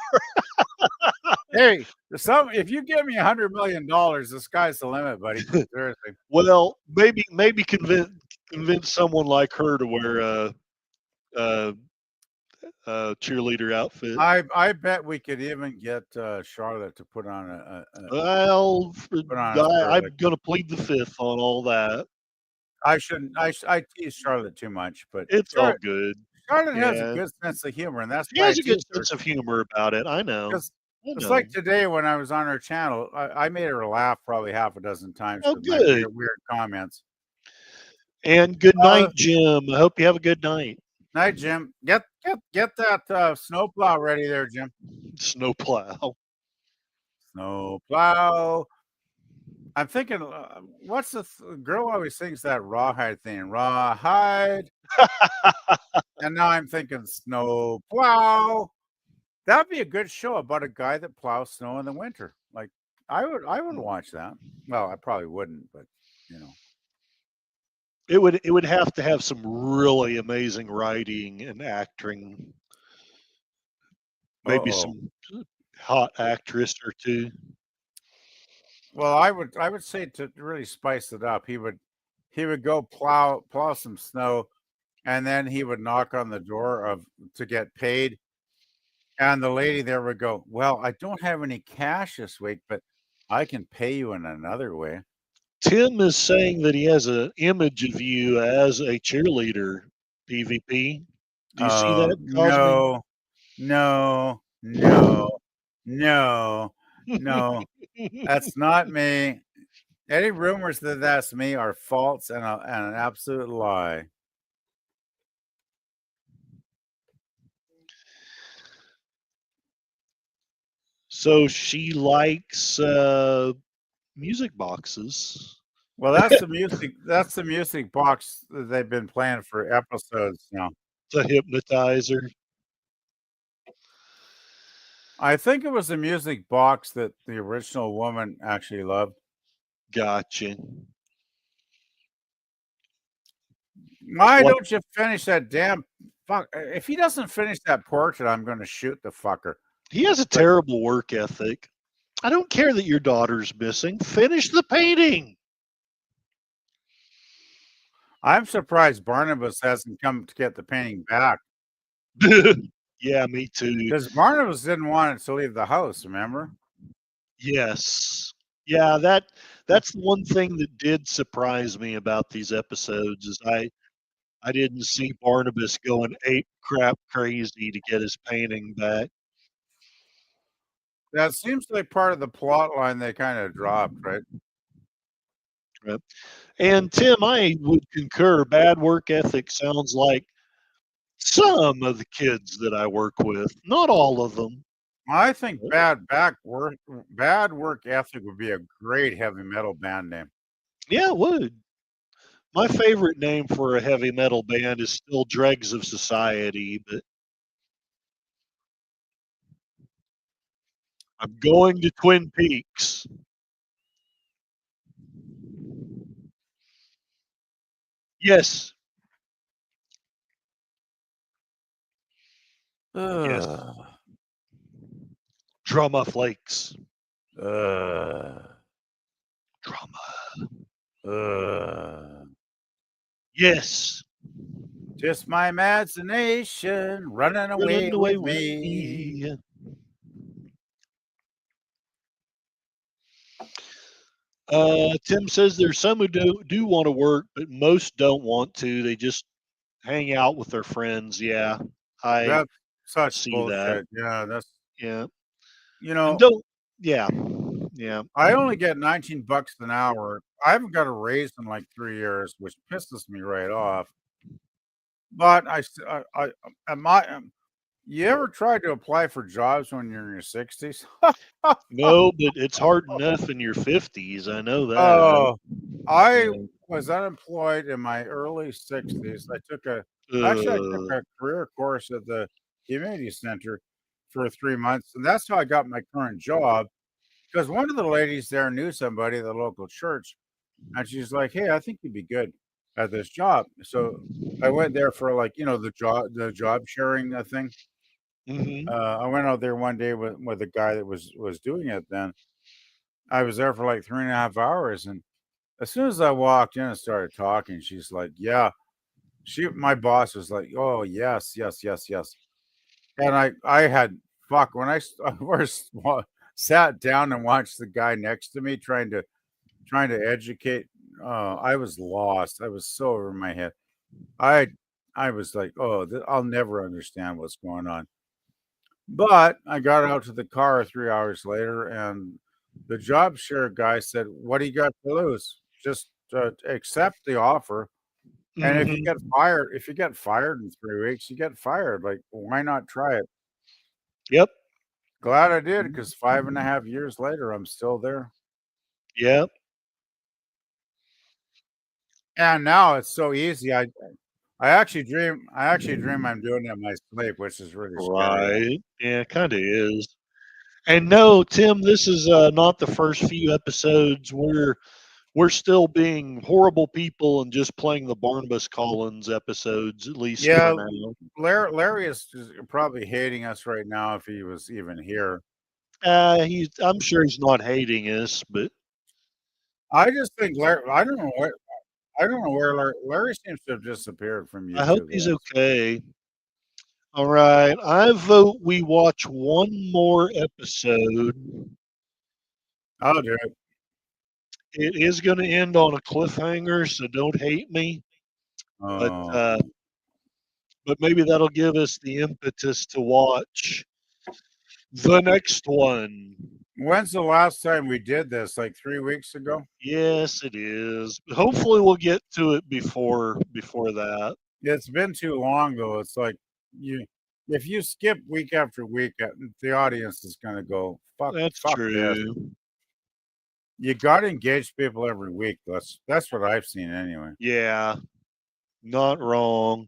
Hey, if you give me $100 million, the sky's the limit, buddy. Seriously. Well, maybe convince someone like her to wear a, a cheerleader outfit. I bet we could even get Charlotte to put on a Well, put on a skirt I'm like going to plead the fifth on all that. I shouldn't. I tease Charlotte too much, but It's all good. Charlotte has a Yeah, good sense of humor, and that's she why I has a good tease her. sense of humor about it. I know. Because I it's know. like today when I was on her channel, I made her laugh probably half a dozen times Oh, with my good. weird comments. And good Uh, night, Jim. I hope you have a good night. Night, Jim. Get that snowplow ready there, Jim. Snowplow. Snowplow. I'm thinking, what's the girl always sings that rawhide thing? Rawhide. And now I'm thinking snowplow. That'd be a good show about a guy that plows snow in the winter. Like I would watch that. Well, I probably wouldn't, but you know. It would have to have some really amazing writing and acting. Maybe Uh-oh. some hot actress or two. Well, I would say to really spice it up, he would go plow some snow, and then he would knock on the door of to get paid, and the lady there would go, "Well, I don't have any cash this week, but I can pay you in another way." Tim is saying that he has an image of you as a cheerleader, PvP. Do you see Oh that, Cosme? no, no, no, no, no. That's not me. Any rumors that that's me are false and an absolute lie. So she likes music boxes. Well, that's the music. That's the music box that they've been playing for episodes now. The hypnotizer. I think it was the music box that the original woman actually loved. Gotcha. Why What? don't you finish that damn fuck? If he doesn't finish that portrait, I'm going to shoot the fucker. He has a terrible work ethic. I don't care that your daughter's missing. Finish the painting. I'm surprised Barnabas hasn't come to get the painting back Yeah, me too. because Barnabas didn't want it to leave the house. Remember? Yes. Yeah, that's the one thing that did surprise me about these episodes is I didn't see Barnabas going ape crap crazy to get his painting back. That seems like part of the plot line they kind of dropped, right? Right. And Tim, I would concur. Bad work ethic sounds like some of the kids that I work with, not all of them. I think bad work ethic would be a great heavy metal band name. Yeah, it would. My favorite name for a heavy metal band is still Dregs of Society, but I'm going to Twin Peaks. Yes, yes. Ugh. Drama Flakes. Ugh. Drama. Ugh. Yes. Just my imagination running away Running away with with me. me. Tim says there's some who do want to work, but most don't want to. They just hang out with their friends. Yeah, I That's such see that. bullshit. Yeah, that's Yeah, you and know, don't. Yeah, Yeah. I only get $19 an hour. I haven't got a raise in like 3 years, which pisses me right off. But am you ever tried to apply for jobs when you're in your 60s? No, but it's hard enough in your 50s. I know that. Oh, I Yeah. was unemployed in my early 60s. I took Uh, a career course at the community center for 3 months, and that's how I got my current job. Because one of the ladies there knew somebody at the local church, and she's like, "Hey, I think you'd be good at this job." So I went there for like, the job sharing thing. mhm. I went out there one day with a guy that was doing it then. I was there for like 3.5 hours, and as soon as I walked in and started talking, she's like, "Yeah." My boss was like, "Oh, yes, yes, yes, yes." And I had fuck when I first sat down and watched the guy next to me trying to educate. I was lost. I was so over my head. I I was like, "Oh, I'll never understand what's going on." But I got out to the car 3 hours later, and the job share guy said, "What do you got to lose? Just, accept the offer, and Mhm. if you get fired in 3 weeks, you get fired, like, why not try it?" Yep. Glad I did, because 5.5 years later, I'm still there. Yep. And now it's so easy, I actually dream I'm doing it in my sleep, which is really scary. Right. Yeah, it kind of is. And no, Tim, this is not the first few episodes. We're still being horrible people and just playing the Barnabas Collins episodes, at least for Yeah, now. Larry is probably hating us right now if he was even here. I'm sure he's not hating us, but I just think Larry. I don't know where Larry seems to have disappeared from I hope YouTube, he's guys. okay. All right, I vote we watch one more episode. I'll do it. It is going to end on a cliffhanger, so don't hate me. But uh, Oh, but maybe that'll give us the impetus to watch the next one. when's the last time we did this? Like 3 weeks ago. Yes, it is. Hopefully, we'll get to it before that. It's been too long though. It's like you, if you skip week after week, the audience is going to go That's fuck this. true. You got to engage people every week. That's what I've seen anyway. Yeah, not wrong.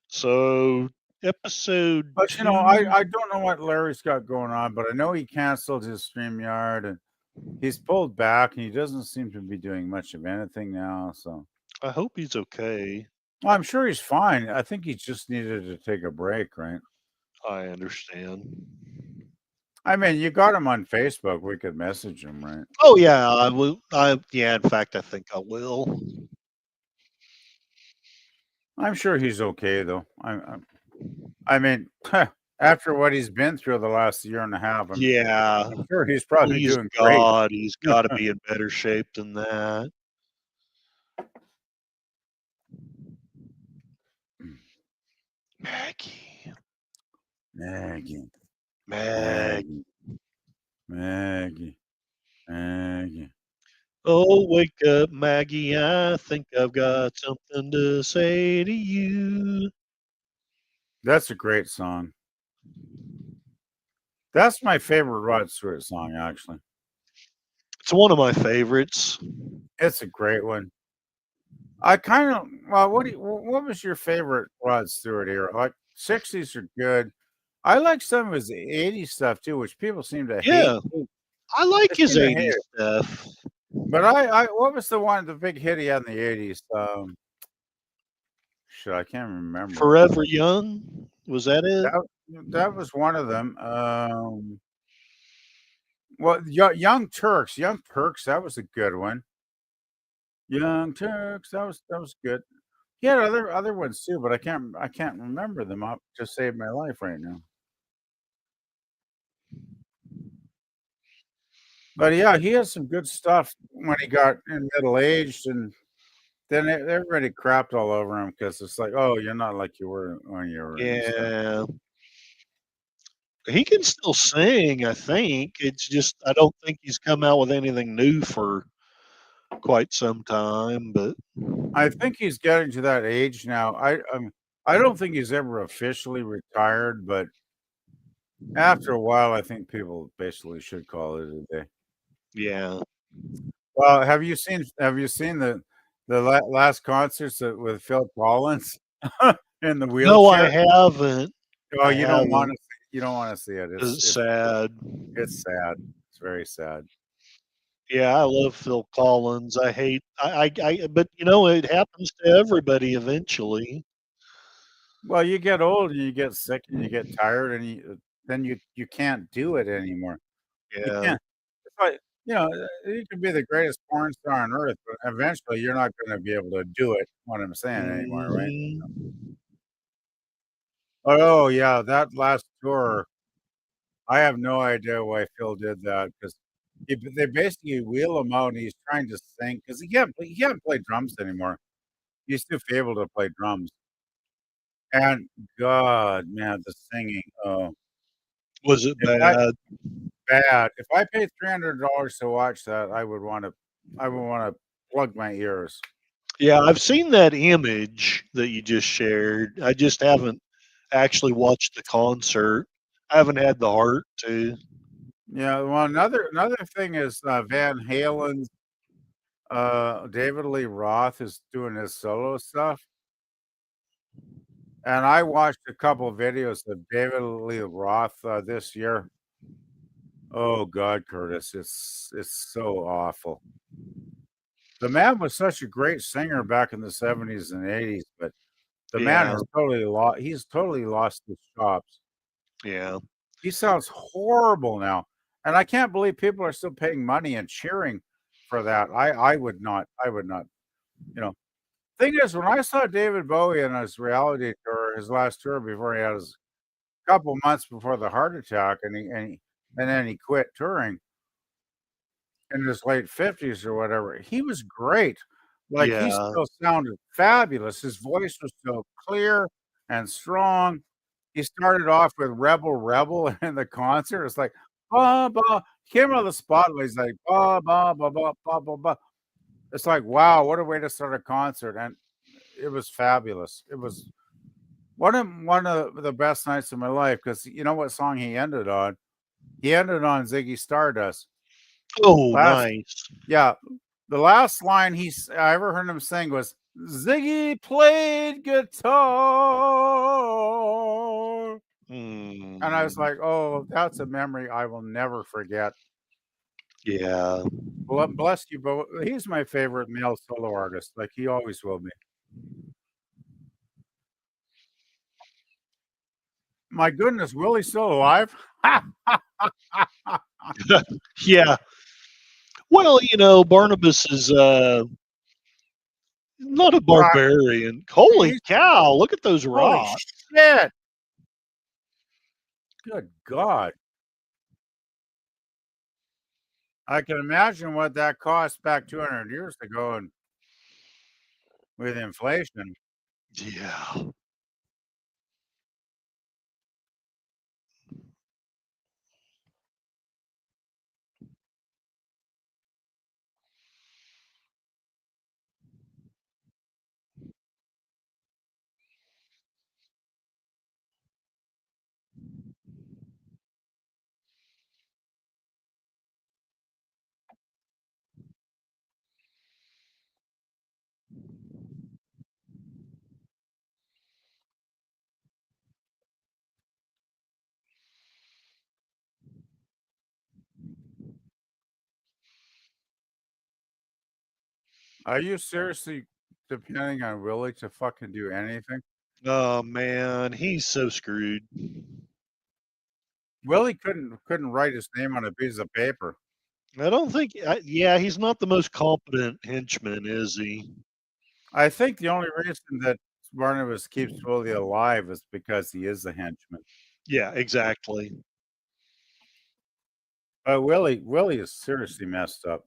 So, episode But two. I don't know what Larry's got going on, but I know he canceled his StreamYard and he's pulled back and he doesn't seem to be doing much of anything now. So I hope he's okay. well, I'm sure he's fine. I think he just needed to take a break, right? I understand. I mean, you got him on Facebook. We could message him, right? Oh yeah, I will. Yeah. In fact, I think I will. I'm sure he's okay though. I mean, after what he's been through the last year and a half, Yeah. I'm sure he's probably Please doing great. God, he's got to be in better shape than that. Maggie, Maggie, Mag. Maggie, Maggie, Maggie. Oh, wake up, Maggie. I think I've got something to say to you. That's a great song. That's my favorite Rod Stewart song, actually. It's one of my favorites. It's a great one. I kind of well, what was your favorite Rod Stewart era? Like 60s are good. I like some of his 80s stuff too, which people seem to hate. Yeah, I like They his seem to hate 80s it. stuff. But what was the big hit he had in the 80s? Shit, I can't remember. Forever Young. Was that it? That that was one of them. Well, Young Turks, that was a good one. Young Turks, that was good. He had other ones too, but I can't remember them up to save my life right now. But yeah, he has some good stuff when he got in middle aged, and then everybody crapped all over him because it's like, oh, you're not like you were when you were and stuff. Yeah. He can still sing, I think. It's just I don't think he's come out with anything new for quite some time. But I think he's getting to that age now. I don't think he's ever officially retired, but after a while, I think people basically should call it a day. yeah, Well, have you seen the last concerts with Phil Collins in the no, I wheelchair? haven't. Oh, I you don't want haven't. to you don't want to see it. It's It's it's sad. it's sad. It's very sad. Yeah, I love Phil Collins. I hate. But it happens to everybody eventually. Well, you get old and you get sick and you get tired and then you can't do it anymore. You Yeah. can't. It's like, you can be the greatest porn star on earth, but eventually you're not going to be able to do it. What I'm saying anymore, right? Hmm. Oh yeah, that last tour. I have no idea why Phil did that because they basically wheel him out and he's trying to sing because he can't play drums anymore. He's too feeble to play drums. And God, man, the singing. Oh, Was it if I bad? bad. If I paid $300 to watch that, I would want to plug my ears. Yeah, I've seen that image that you just shared. I just haven't actually watched the concert. I haven't had the heart to. Yeah, well, another thing is Van Halen's David Lee Roth is doing his solo stuff, and I watched a couple videos of David Lee Roth this year. Oh God, Curtis, it's so awful. The man was such a great singer back in the 70s and 80s, but the man Yeah, has totally lost his chops. yeah, He sounds horrible now, and I can't believe people are still paying money and cheering for that. I would not. You know, thing is, when I saw David Bowie in his reality tour, his last tour before he had his couple months before the heart attack, and then he quit touring in his late 50s or whatever. He was great. Like he yeah, still sounded fabulous. His voice was so clear and strong. He started off with Rebel Rebel in the concert. It's like, ba, ba. He came out of the spotlight. He's like, ba, ba, ba, ba, ba, ba, ba. It's like, wow, what a way to start a concert. And it was fabulous. It was one of the best nights of my life because you know what song he ended on? He ended on Ziggy Stardust. oh, Last, nice. yeah, the last line I ever heard him sing was Ziggy played guitar. And I was Mm, like, "Oh, that's a memory I will never forget." yeah. Bless you, but he's my favorite male solo artist, like he always will be. My goodness, Willie's still alive? Yeah. Well, Barnabas is not a Right. barbarian. Holy He's cow, look at those holy rocks. shit. Good God. I can imagine what that cost back 200 years ago and with inflation. Yeah. Are you seriously depending on Willie to fucking do anything? Oh man, he's so screwed. Willie couldn't write his name on a piece of paper. I don't think. Yeah, he's not the most competent henchman, is he? I think the only reason that Barnabas keeps Willie alive is because he is a henchman. Yeah, exactly. But Willie is seriously messed up.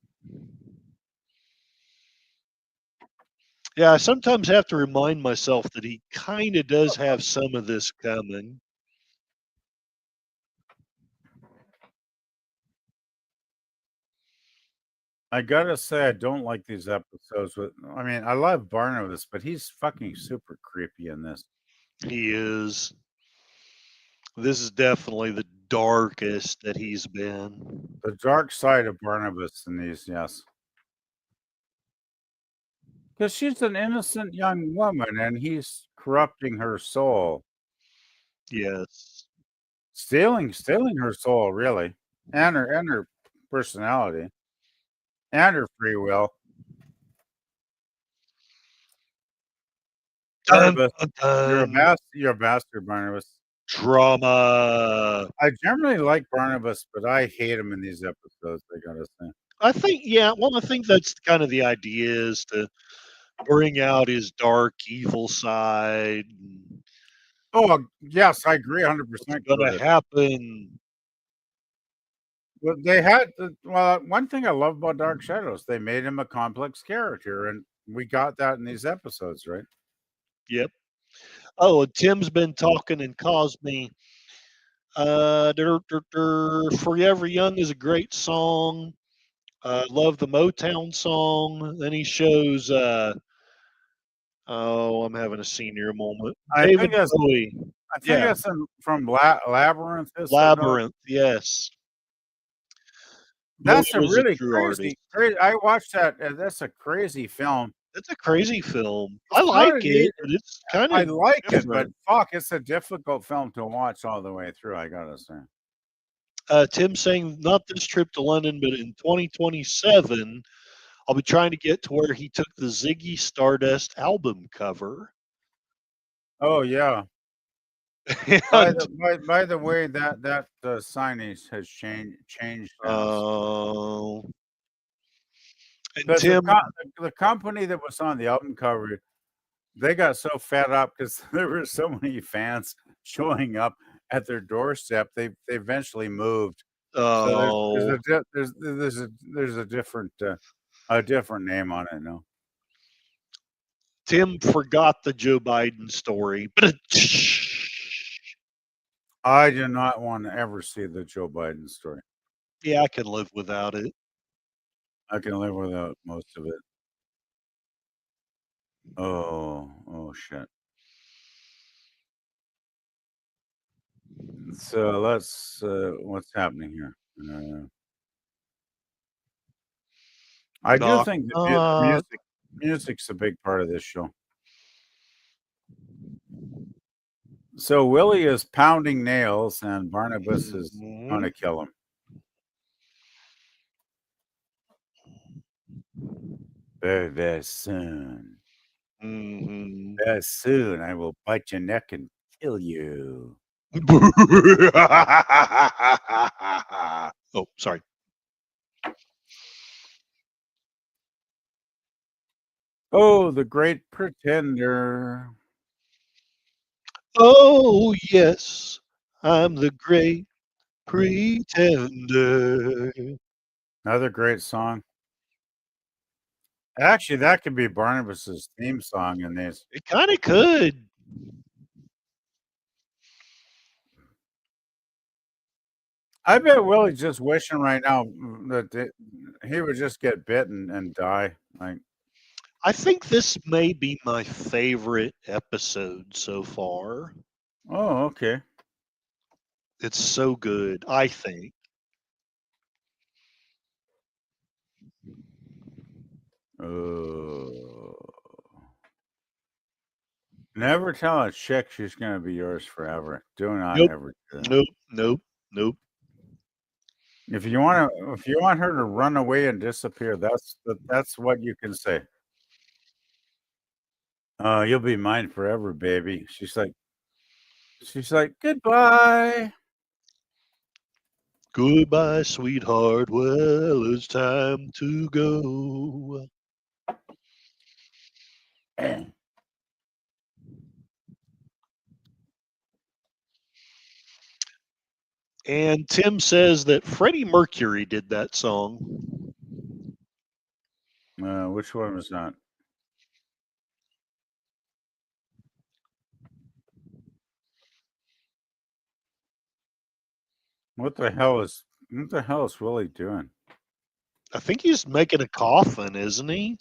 Yeah, I sometimes have to remind myself that he kind of does have some of this coming. I gotta say, I don't like these episodes. I mean, I love Barnabas, but he's fucking super creepy in this. He is. This is definitely the darkest that he's been. The dark side of Barnabas in these, yes. Because she's an innocent young woman and he's corrupting her soul. Yes. Stealing her soul, really. And her personality. And her free will. Dun, Barnabas, dun, dun. you're a bastard, Barnabas. Drama. I generally like Barnabas, but I hate him in these episodes, I gotta say. I think, yeah, well, I think that's kind of the idea is to bring out his dark, evil side. Oh, yes, I agree What's 100%, going to Curtis. happen? Well, they had well, one thing I love about Dark Shadows, they made him a complex character, and we got that in these episodes, right? Yep. Oh, and Tim's been talking and Cosme. Forever Young is a great song. Love the Motown song. Then he shows, oh, I'm having a senior moment. I David think that's Bowie. I think Yeah. that's from Labyrinth. Is that dog? Labyrinth. Yes. Bowie That's a was a really true artist. crazy. I watched that. That's a crazy film. It's a crazy film. I It's not like an it, easy. but it's kind I of like it, but different. fuck, it's a difficult film to watch all the way through. I gotta say. Tim saying not this trip to London, but in 2027, I'll be trying to get to where he took the Ziggy Stardust album cover. Oh yeah. And By the way, that signage has changed now. uh, and Because Tim, the company that was on the album cover, they got so fed up because there were so many fans showing up at their doorstep. They eventually moved. So oh, there's a different name on it now. Tim forgot the Joe Biden story, but I do not want to ever see the Joe Biden story. yeah, I can live without it. I can live without most of it. Oh shit. So let's what's happening here? I do Knock, think the knock. music's a big part of this show. So Willie is pounding nails, and Barnabas is Mhm. gonna kill him. Very, very soon. Mhm. Very soon, I will bite your neck and kill you. Oh, sorry. Oh, the great pretender. Oh, yes, I'm the great pretender. Another great song. Actually, that could be Barnabas's theme song in these. It kind of could. I bet Willie's just wishing right now that he would just get bitten and die. Like, I think this may be my favorite episode so far. oh, okay. It's so good, I think. Oh. Never tell a chick she's gonna be yours forever. Do not Nope, ever do that. nope, nope, nope. If you want her to run away and disappear, that's what you can say. You'll be mine forever, baby. She's like, goodbye. Goodbye, sweetheart. Well, it's time to go. And Tim says that Freddie Mercury did that song. Which one was that? What the hell is Willie doing? I think he's making a coffin, isn't he?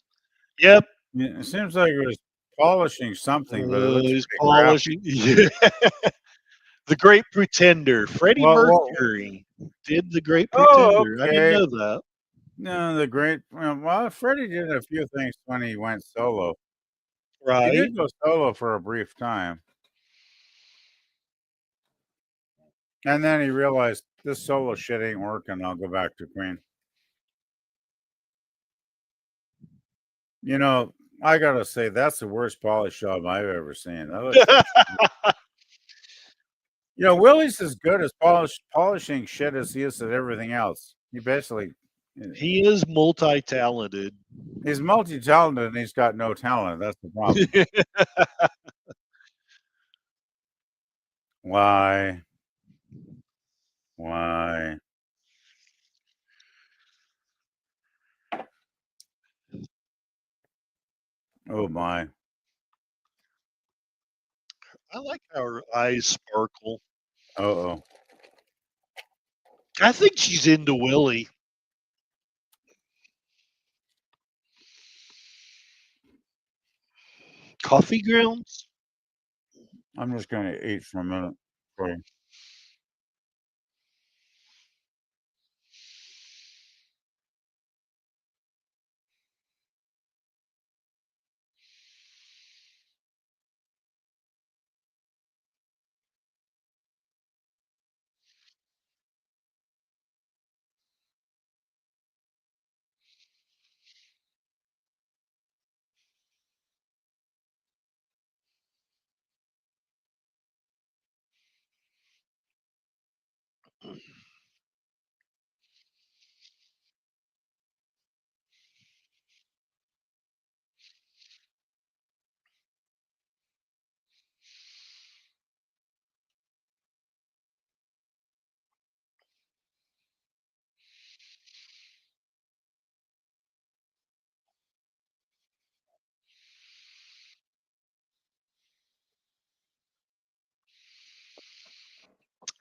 Yep. Yeah, it seems like he was polishing something, but it looks He's pretty crappy. polishing. Yeah. The Great Pretender. Freddie Well, Mercury did The Great oh, Pretender. I didn't okay. know that. No, the great. Well, Freddie did a few things when he went solo. He Right. did go solo for a brief time, and then he realized this solo shit ain't working. I'll go back to Queen. You know, I gotta say that's the worst polish job I've ever seen. That looks like Willie's as good as polishing shit as he is at everything else. He basically He is multi-talented. he's multi-talented and he's got no talent. That's the problem. Why? Why? Oh my. I like how her eyes sparkle. Uh-oh. I think she's into Willie. Coffee grounds? I'm just gonna eat for a minute. Okay.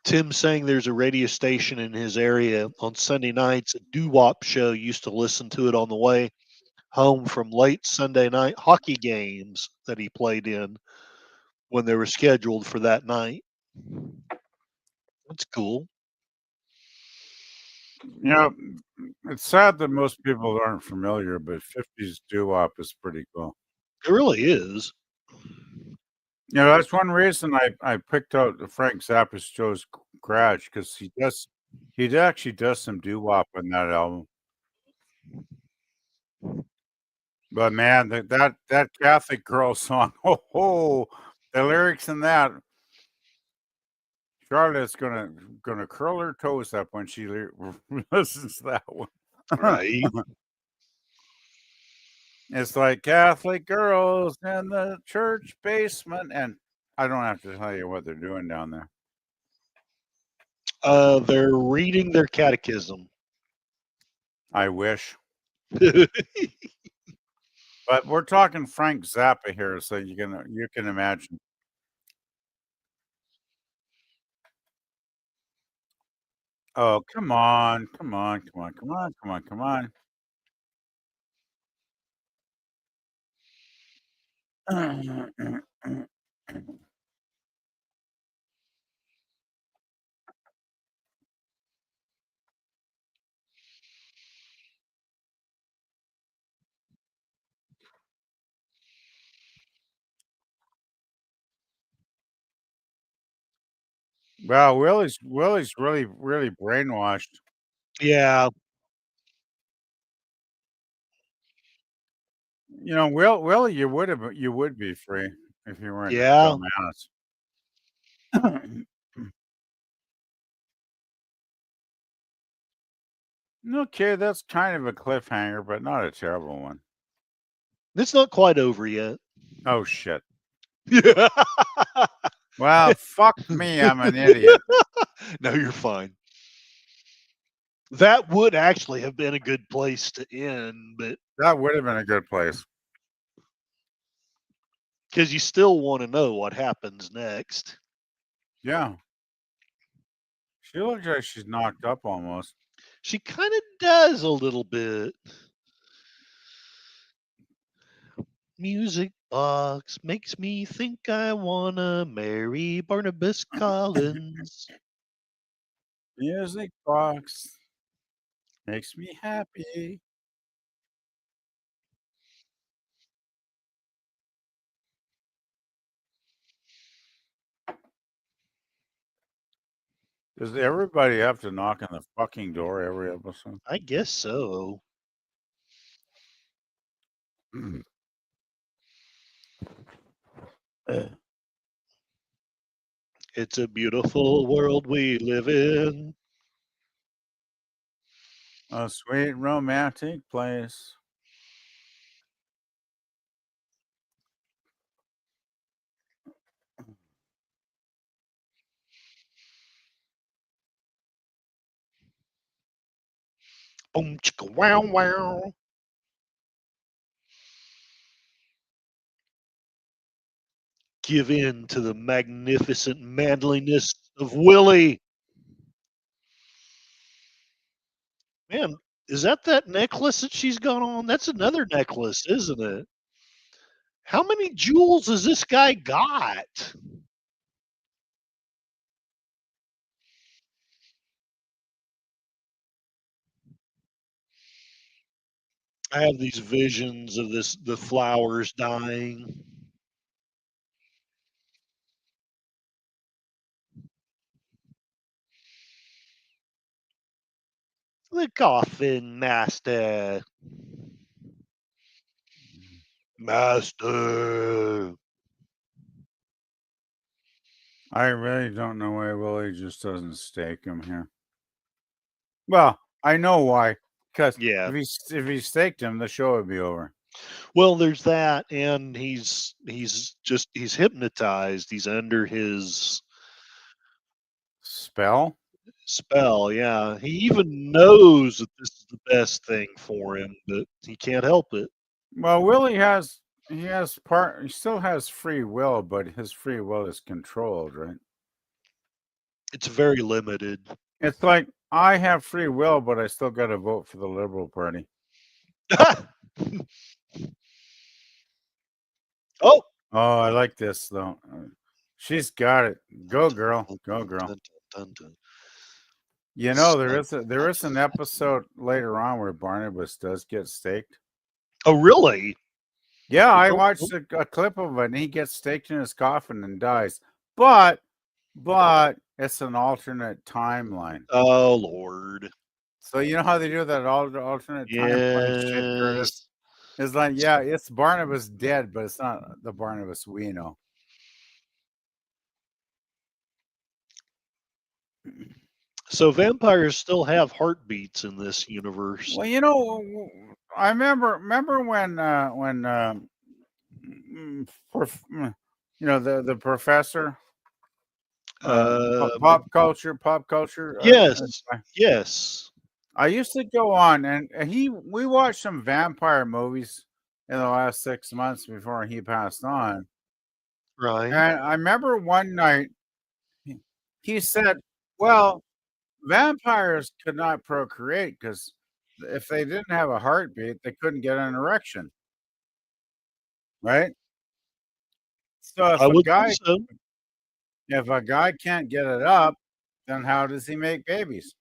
Tim saying there's a radio station in his area on Sunday nights, a doo-wop show. Used to listen to it on the way home from late Sunday night hockey games that he played in when they were scheduled for that night. That's cool. You know, it's sad that most people aren't familiar, but 50s doo-wop is pretty cool. It really is. You know, that's one reason I picked out the Frank Zappa's Joe's Garage because he actually does some doo-wop on that album. But man, that Catholic girl song, the lyrics in that, Charlotte's gonna curl her toes up when she listens to that one. Right. It's like Catholic girls in the church basement, and I don't have to tell you what they're doing down there. They're reading their catechism. I wish. But we're talking Frank Zappa here, so you can imagine. Oh, come on, come on, come on, come on, come on, come on. Wow, Willie's really brainwashed. Yeah. You know, Willie, you would be free if you weren't a Yeah. dumbass. Okay, that's kind of a cliffhanger, but not a terrible one. It's not quite over yet. Oh shit. Yeah. Well, fuck me, I'm an idiot. No, you're fine. That would actually have been a good place to end, but That would have been a good place. because you still want to know what happens next. Yeah. She looks like she's knocked up almost. She kind of does a little bit. Music box makes me think I wanna marry Barnabas Collins. Music box makes me happy. Does everybody have to knock on the fucking door every episode? I guess so. It's a beautiful world we live in. A sweet romantic place. Boom chicka wow wow. Give in to the magnificent manliness of Willie. Man, is that necklace that she's got on? That's another necklace, isn't it? How many jewels has this guy got? I have these visions of the flowers dying. The coffin master. Master. I really don't know why Willie just doesn't stake him here. Well, I know why. Because Yeah. if he staked him, the show would be over. Well, there's that, and he's hypnotized. He's under his Spell? spell. Yeah, he even knows that this is the best thing for him, but he can't help it. Well, he still has free will, but his free will is controlled, right? It's very limited. It's like I have free will, but I still got to vote for the Liberal Party. Oh, Oh, I like this though. She's got it. Go girl, go girl. You know there is an episode later on where Barnabas does get staked. oh, really? Yeah, I Oh, watched a clip of it, and he gets staked in his coffin and dies. But it's an alternate timeline. oh, Lord. So you know how they do that alternate timeline shit, Curtis? Yes. It's like, yeah, it's Barnabas dead, but it's not the Barnabas we know. So vampires still have heartbeats in this universe. Well, you know, I remember when you know the professor pop culture Yes. Yes. I used to go on and we watched some vampire movies in the last 6 months before he passed on. Right. And I remember one night he said, "Well, vampires could not procreate because if they didn't have a heartbeat, they couldn't get an erection." Right? So I would think so. if a guy can't get it up, then how does he make babies?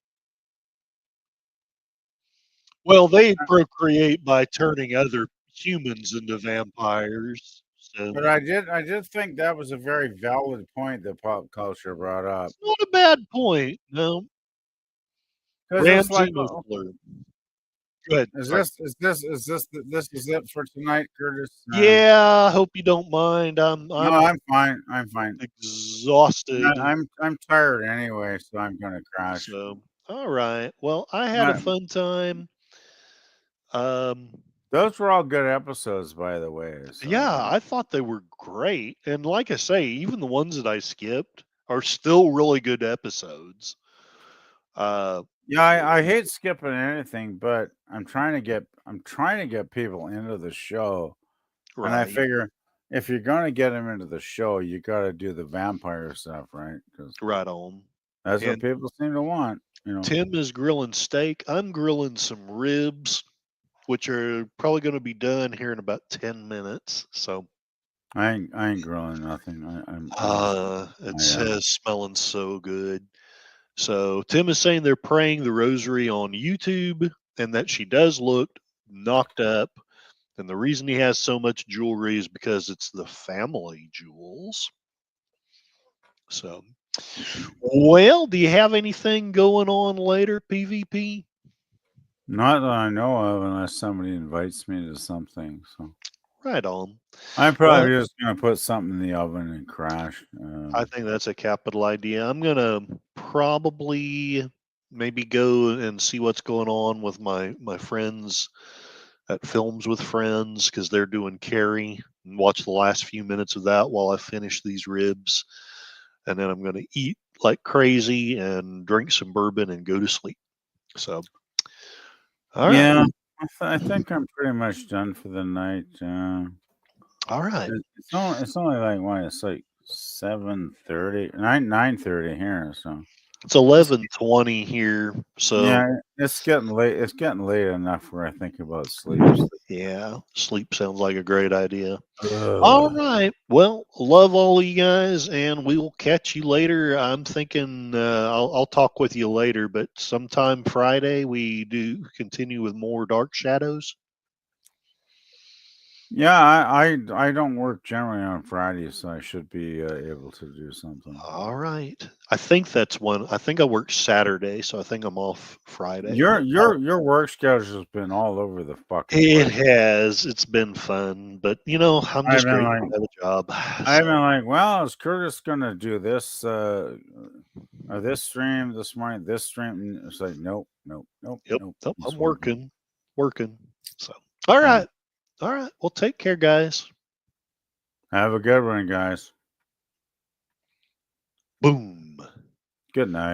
Well, they procreate by turning other humans into vampires. So But I did think that was a very valid point that pop culture brought up. it's not a bad point. No. Because it's like, Ramsey Musler. Good. Sorry. this is it for tonight, Curtis? Yeah, I hope you don't mind. No, I'm fine. I'm fine. Exhausted. I'm tired anyway, so I'm gonna crash. So, all right. Well, I had a fun time. Those were all good episodes, by the way. So. Yeah, I thought they were great. And like I say, even the ones that I skipped are still really good episodes. Yeah, I hate skipping anything, but I'm trying to get people into the show. And I Right. figure if you're going to get them into the show, you got to do the vampire stuff, right? 'Cause Right on. That's what And people seem to want. You know, Tim is grilling steak. I'm grilling some ribs, which are probably going to be done here in about 10 minutes. So I ain't grilling nothing. I'm just it I says smelling so good. So Tim is saying they're praying the rosary on YouTube and that she does look knocked up. And the reason he has so much jewelry is because it's the family jewels. So, well, do you have anything going on later, PvP? not that I know of, unless somebody invites me to something. So Right on. I'm Well, probably just gonna put something in the oven and crash. I think that's a capital idea. I'm gonna probably maybe go and see what's going on with my friends at Films with Friends because they're doing Carrie and watch the last few minutes of that while I finish these ribs, and then I'm gonna eat like crazy and drink some bourbon and go to sleep. So, all right, Yeah, I think I'm pretty much done for the night. all right. It's only like what, it's like 7:30, 9:30 here. So It's 11:20 here, so yeah, it's getting late. It's getting late enough where I think about sleep. yeah, sleep sounds like a great idea. All Ugh. right. Well, love all of you guys, and we will catch you later. I'm thinking I'll talk with you later, but sometime Friday we do continue with more Dark Shadows. Yeah, I don't work generally on Fridays, so I should be able to do something. All right. I think that's one. I think I work Saturday, so I think I'm off Friday. But Your work schedule's been all over the fucking it place. has. It's been fun, but I'm I've just been grateful like, to have a job. I've So, been like, well, is Curtis gonna do this or this stream this morning? This stream? And it's like, nope, nope, nope, yep. nope. Nope, He's I'm working. working. So, all Yeah. right. All right. Well, take care, guys. Have a good one, guys. Boom. Good night.